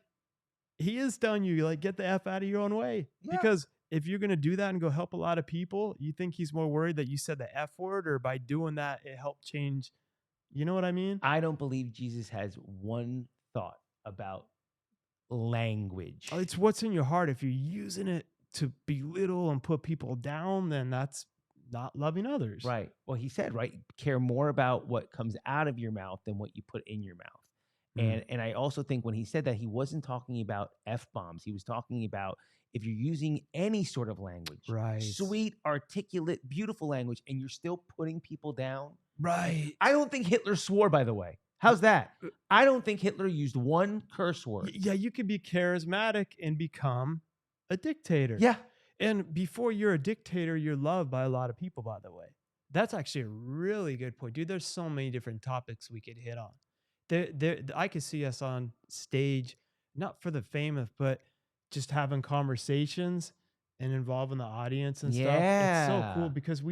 he is telling you, like, get the F out of your own way. Yeah. Because if you're going to do that and go help a lot of people, you think he's more worried that you said the F word, or by doing that, it helped change. You know what I mean? I don't believe Jesus has one thought about language. It's what's in your heart. If you're using it to belittle and put people down, then that's not loving others. Right. Well, he said, right, care more about what comes out of your mouth than what you put in your mouth. And I also think when he said that, he wasn't talking about F-bombs. He was talking about if you're using any sort of language, right, sweet, articulate, beautiful language, and you're still putting people down. Right. I don't think Hitler swore, by the way. How's that? I don't think Hitler used one curse word. Yeah, you could be charismatic and become a dictator. Yeah. And before you're a dictator, you're loved by a lot of people, by the way. That's actually a really good point. Dude, there's so many different topics we could hit on. I could see us on stage, not for the fame of, but just having conversations and involving the audience and stuff. It's so cool because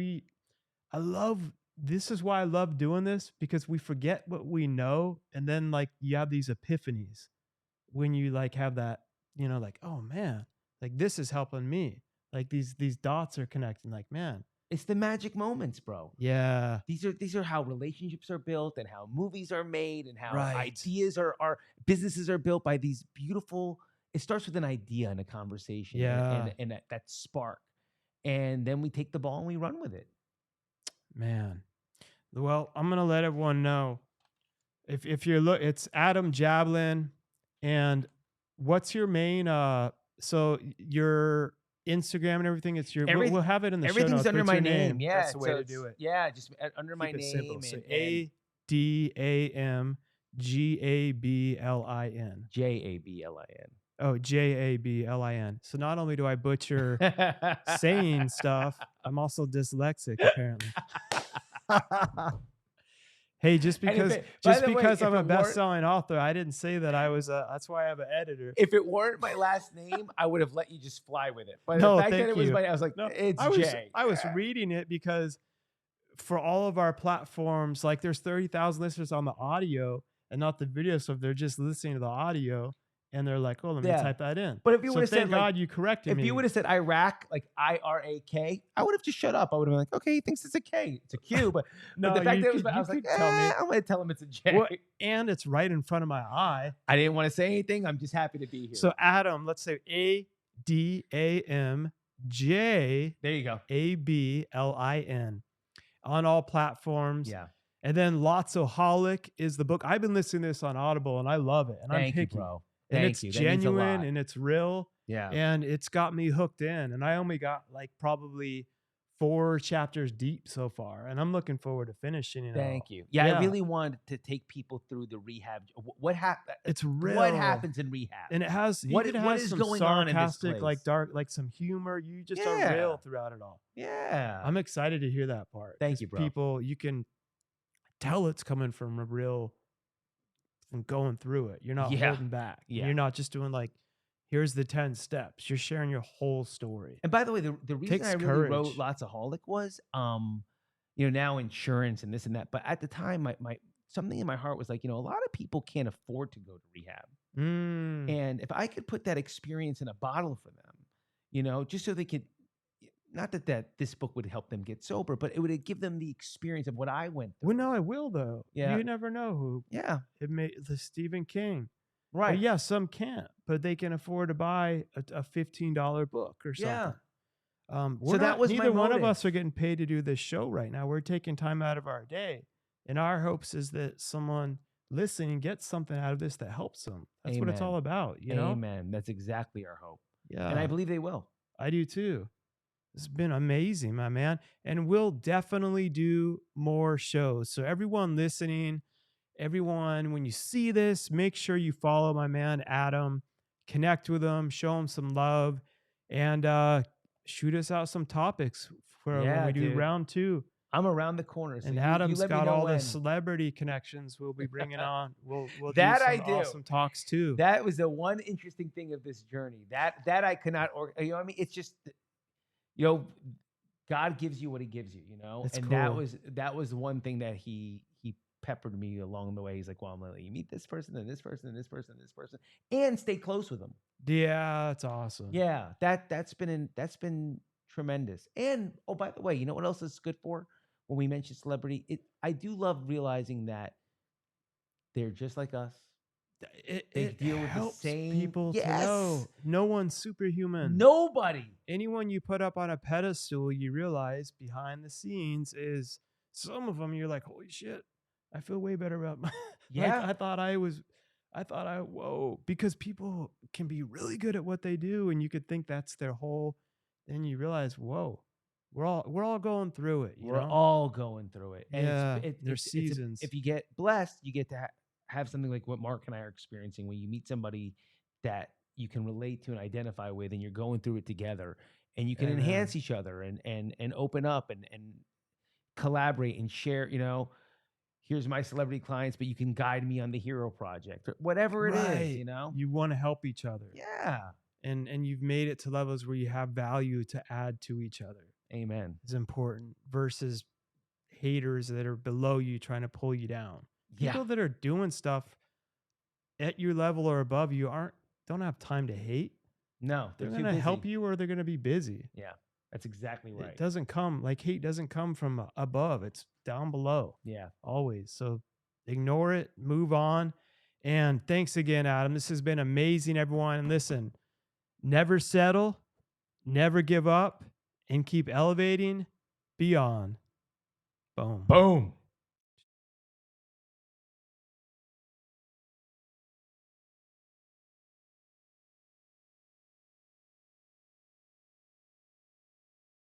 this is why I love doing this, because we forget what we know. And then like you have these epiphanies when you like have that, you know, like, oh man, like this is helping me. Like these dots are connecting, like, man. It's the magic moments, bro. Yeah. These are how relationships are built and how movies are made and how right, ideas are businesses are built by these beautiful. It starts with an idea and a conversation. Yeah. And that spark. And then we take the ball and we run with it. Man. Well, I'm going to let everyone know if you're it's Adam Jablin. And what's your main, so your Instagram and everything, it's your, we'll have it in the show notes. Everything's under my name. Yeah. That's the way to do it. Yeah. Just under my name. Simple. So ADAMGABLIN. JABLIN. Oh, JABLIN. So not only do I butcher saying stuff, I'm also dyslexic, apparently. Hey, just because I'm a best-selling author, I didn't say that I was that's why I have an editor. If it weren't my last name, I would have let you just fly with it. But the fact that it was I was like, no, it's Jay. I was reading it because for all of our platforms, like there's 30,000 listeners on the audio and not the video. So if they're just listening to the audio and they're like, oh, let me type that in. But if you would have said, thank God you corrected me. If you would have said Iraq, like IRAK, I would have just shut up. I would have been like, okay, he thinks it's a K. It's a Q. But, but the fact that it was, I was like, I'm going to tell him it's a J. Well, and it's right in front of my eye. I didn't want to say anything. I'm just happy to be here. So Adam, let's say ADAMJ. There you go. ABLIN on all platforms. Yeah. And then LOTSAHOLIC is the book. I've been listening to this on Audible and I love it. And I'm picky, bro. And it's genuine and it's real. Yeah. And it's got me hooked in. And I only got like probably 4 chapters deep so far, and I'm looking forward to finishing it all. Thank you. Yeah, I really wanted to take people through the rehab. What happened? It's real. What happens in rehab? And it has what has is some going on in this sarcastic, like place? dark, like some humor. You just are Yeah. real throughout it all. Yeah. I'm excited to hear that part. Thank you, bro. People, you can tell it's coming from a real, from going through it. You're not Yeah. holding back. Yeah. You're not just doing like, here's the 10 steps. You're sharing your whole story. And by the way, the reason Takes I really courage. wrote LOTSAHOLIC was, you know, now insurance and this and that. But at the time, my something in my heart was like, you know, a lot of people can't afford to go to rehab. And if I could put that experience in a bottle for them, you know, just so they could, not that this book would help them get sober, but it would give them the experience of what I went through. Well, no, it will though. Yeah. You never know who. Yeah. It made the Stephen King. Right. But yeah, some can't, but they can afford to buy a $15 book or something. Yeah. So that was my neither one of motive. us are getting paid to do this show right now. We're taking time out of our day, and our hopes is that someone listening gets something out of this that helps them. That's what it's Amen. all about, you know? Amen. That's exactly our hope. Yeah. And I believe they will. I do too. It's been amazing, my man. And we'll definitely do more shows. So everyone listening, everyone, when you see this, make sure you follow my man, Adam, connect with him, show him some love, and shoot us out some topics for when we do dude. round 2. I'm around the corner. So And you Adam's let me got know all when. the celebrity connections we'll be bringing on. We'll That do I some do. awesome talks too. That was the one interesting thing of this journey. That I could not, you know what I mean? It's just, you know, God gives you what he gives you, you know? It's and cool. that was one thing that he peppered me along the way. He's like, well, I'm going to let you meet this person and this person and this person and this person and stay close with them. Yeah, that's awesome. Yeah, that's been tremendous. And oh, by the way, you know what else is good for? When we mention celebrity, I do love realizing that they're just like us. It deal with the helps same- people to Yes. know no one's superhuman. Nobody. Anyone you put up on a pedestal, you realize behind the scenes is some of them. You're like, holy shit, I feel way better about my. Yeah. Like, whoa, because people can be really good at what they do, and you could think that's their whole. Then you realize, whoa, we're all going through it. We're all going through it. And Yeah, it's there's seasons. if you get blessed, you get to have something like what Mark and I are experiencing, when you meet somebody that you can relate to and identify with, and you're going through it together, and you can Amen. enhance each other and open up and collaborate and share, you know, here's my celebrity clients, but you can guide me on the hero project or whatever it is, you know? You want to help each other. Yeah. And you've made it to levels where you have value to add to each other. Amen. Is important versus haters that are below you trying to pull you down. Yeah. People that are doing stuff at your level or above you don't have time to hate. No, They're too going to busy. help you or they're going to be busy. Yeah, that's exactly right. It doesn't come, like hate doesn't come from above. It's down below. Yeah. Always. So ignore it, move on. And thanks again, Adam. This has been amazing, everyone. And listen, never settle, never give up, and keep elevating beyond. Boom. Boom.